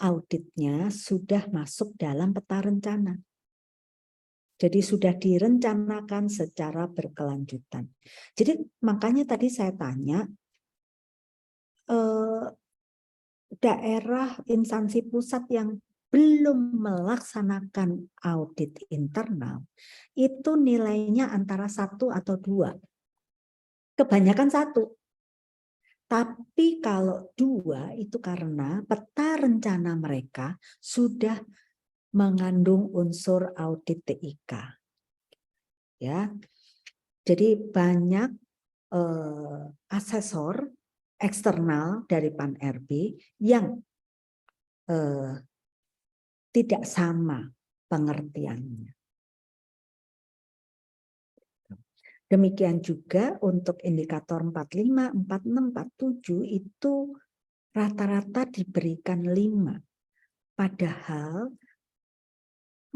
A: auditnya sudah masuk dalam peta rencana. Jadi sudah direncanakan secara berkelanjutan. Jadi makanya tadi saya tanya, daerah instansi pusat yang belum melaksanakan audit internal, itu nilainya antara 1 atau 2. Kebanyakan 1. Tapi kalau 2 itu karena peta rencana mereka sudah mengandung unsur audit TIK. Ya. Jadi banyak asesor eksternal dari Pan-RB yang tidak sama pengertiannya. Demikian juga untuk indikator 45, 46, 47 itu rata-rata diberikan 5. Padahal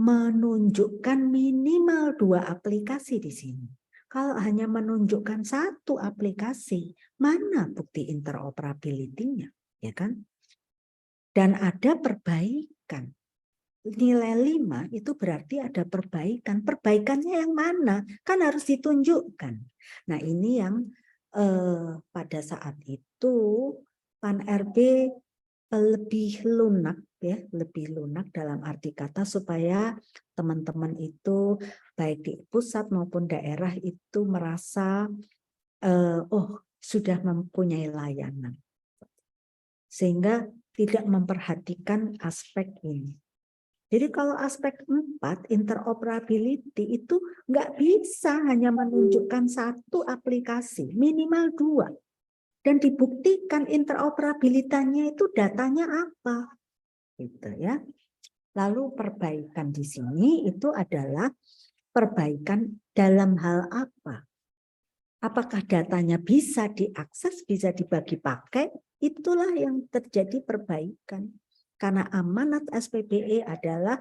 A: menunjukkan minimal 2 aplikasi di sini. Kalau hanya menunjukkan 1 aplikasi, mana bukti interoperability-nya, ya kan? Dan ada perbaikan. Nilai 5 itu berarti ada perbaikan. Perbaikannya yang mana? Kan harus ditunjukkan. Nah, ini yang pada saat itu Pan-RB lebih lunak ya, lebih lunak dalam arti kata supaya teman-teman itu baik di pusat maupun daerah itu merasa oh sudah mempunyai layanan, sehingga tidak memperhatikan aspek ini. Jadi kalau aspek 4, interoperability itu nggak bisa hanya menunjukkan satu aplikasi, minimal 2. Dan dibuktikan interoperabilitasnya itu datanya apa. Gitu ya. Lalu perbaikan di sini itu adalah perbaikan dalam hal apa? Apakah datanya bisa diakses, bisa dibagi pakai? Itulah yang terjadi perbaikan. Karena amanat SPBE adalah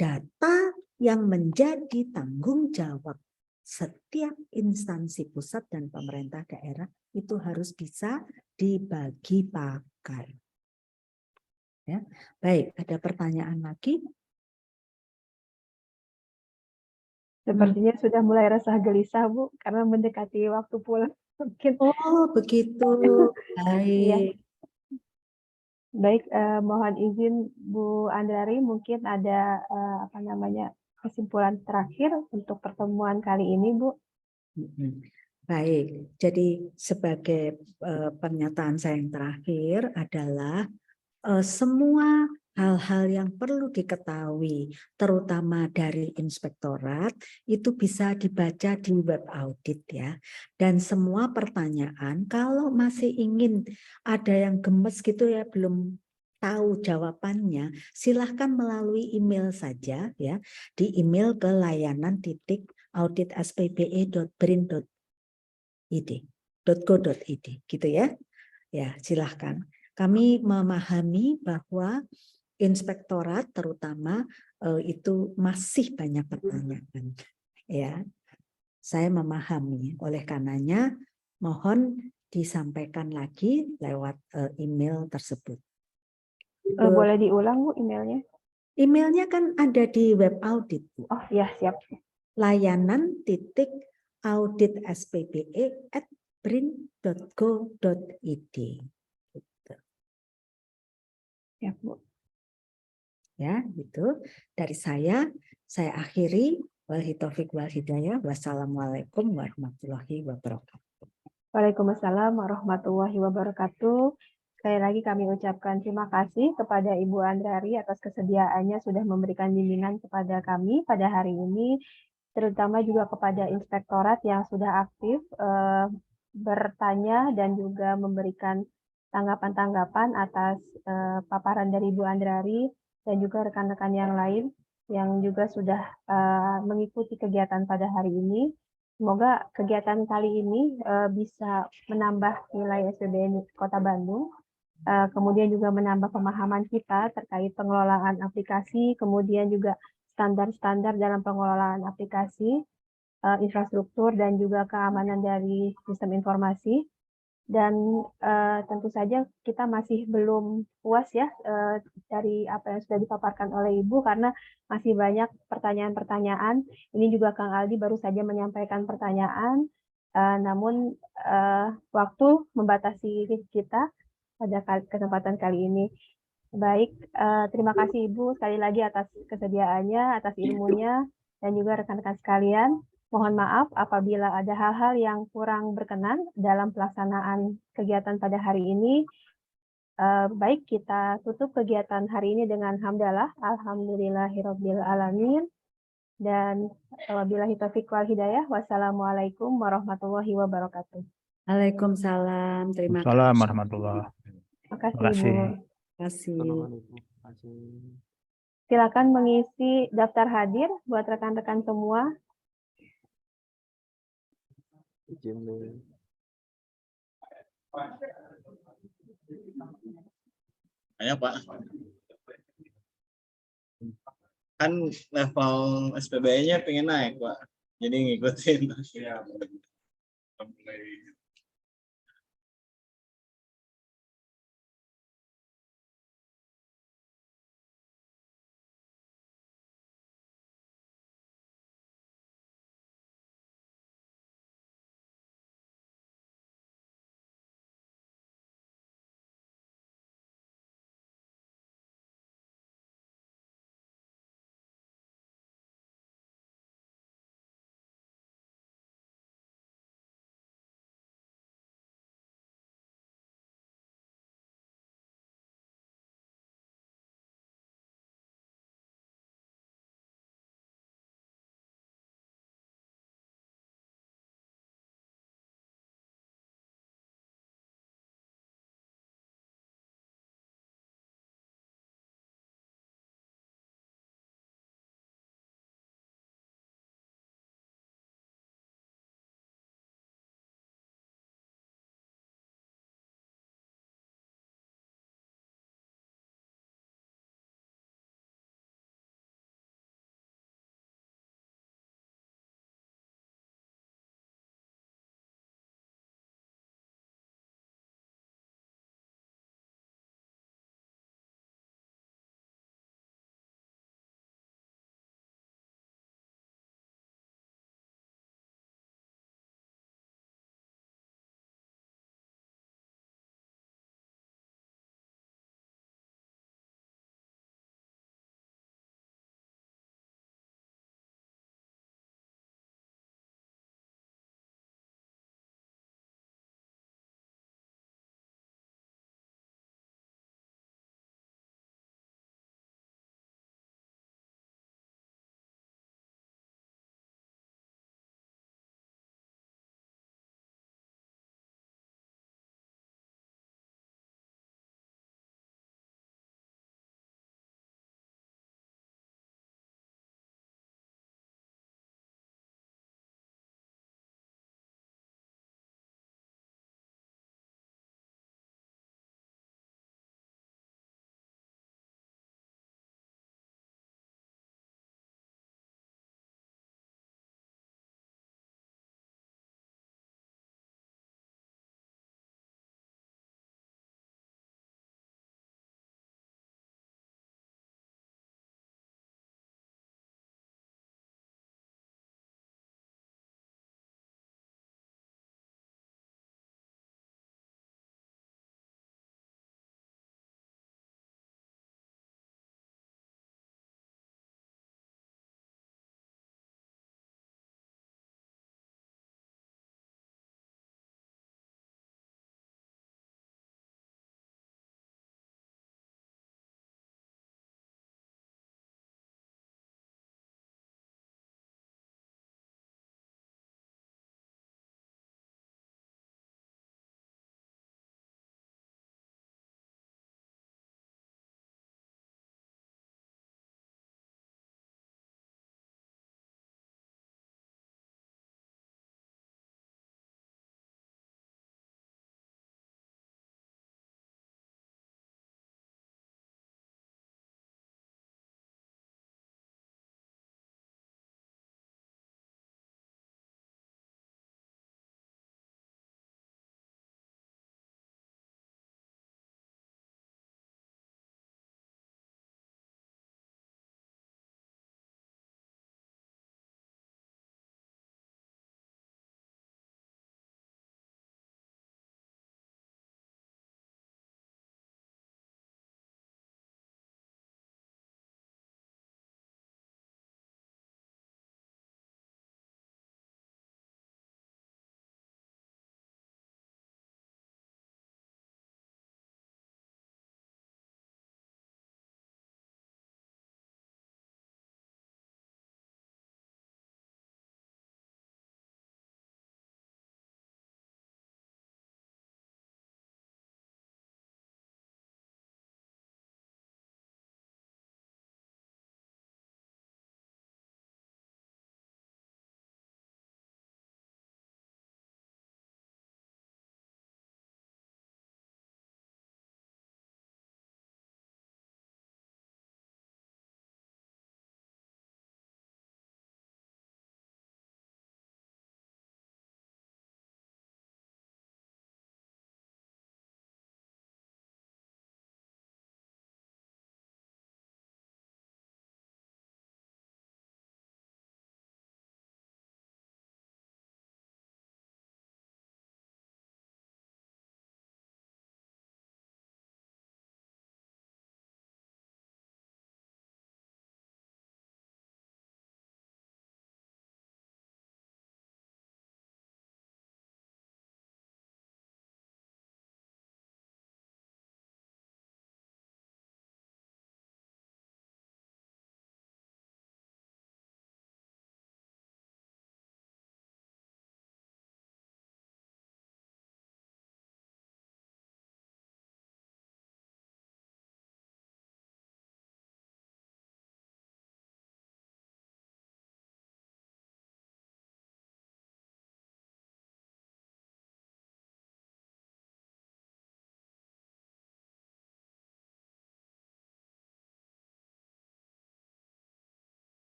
A: data yang menjadi tanggung jawab setiap instansi pusat dan pemerintah daerah itu harus bisa dibagi pakai. Ya, baik. Ada pertanyaan lagi?
B: Sepertinya sudah mulai resah gelisah, Bu, karena mendekati waktu pulang. Mungkin.
A: Oh, begitu.
B: Iya.
A: Baik.
B: Baik, mohon izin Bu Andari, mungkin ada kesimpulan terakhir untuk pertemuan kali ini, Bu.
A: Baik, jadi sebagai pernyataan saya yang terakhir adalah semua hal-hal yang perlu diketahui, terutama dari inspektorat, itu bisa dibaca di web audit ya. Dan semua pertanyaan, kalau masih ingin ada yang gemes gitu ya, belum tahu jawabannya, silahkan melalui email saja ya, di email ke layanan.audit.spbe.brin.id gitu ya. Ya, silahkan. Kami memahami bahwa inspektorat terutama itu masih banyak pertanyaan. Ya, saya memahami. Oleh karenanya, mohon disampaikan lagi lewat email tersebut.
B: Boleh diulang, Bu, emailnya?
A: Emailnya kan ada di web audit, Bu.
B: Oh, ya, siap.
A: layanan.audit.spbe@brin.go.id.
B: Ya, Bu.
A: Ya, itu dari saya akhiri. Wabillahi taufiq wal hidayah. Wassalamualaikum warahmatullahi wabarakatuh.
B: Waalaikumsalam warahmatullahi wabarakatuh. Sekali lagi kami ucapkan terima kasih kepada Ibu Andrari atas kesediaannya sudah memberikan bimbingan kepada kami pada hari ini, terutama juga kepada inspektorat yang sudah aktif bertanya dan juga memberikan tanggapan-tanggapan atas paparan dari Ibu Andrari dan juga rekan-rekan yang lain yang juga sudah mengikuti kegiatan pada hari ini. Semoga kegiatan kali ini bisa menambah nilai SPBE Kota Bandung, kemudian juga menambah pemahaman kita terkait pengelolaan aplikasi, kemudian juga standar-standar dalam pengelolaan aplikasi, infrastruktur, dan juga keamanan dari sistem informasi. Dan tentu saja kita masih belum puas ya dari apa yang sudah dipaparkan oleh Ibu, karena masih banyak pertanyaan-pertanyaan. Ini juga Kang Aldi baru saja menyampaikan pertanyaan, namun waktu membatasi kita pada kesempatan kali ini. Baik, terima kasih Ibu sekali lagi atas kesediaannya, atas ilmunya, dan juga rekan-rekan sekalian. Mohon maaf apabila ada hal-hal yang kurang berkenan dalam pelaksanaan kegiatan pada hari ini. Baik, kita tutup kegiatan hari ini dengan hamdalah, alhamdulillahirabbil alamin. Dan wabillahi taufiq wal hidayah. Wassalamualaikum warahmatullahi wabarakatuh.
A: Waalaikumsalam. Terima kasih.
D: Assalamualaikum warahmatullahi
B: Terima kasih,
D: wabarakatuh.
B: Ibu.
A: Terima kasih.
B: Silakan mengisi daftar hadir buat rekan-rekan semua.
E: Ayo Pak. Kan level SPBE-nya pengen naik Pak. Jadi ngikutin.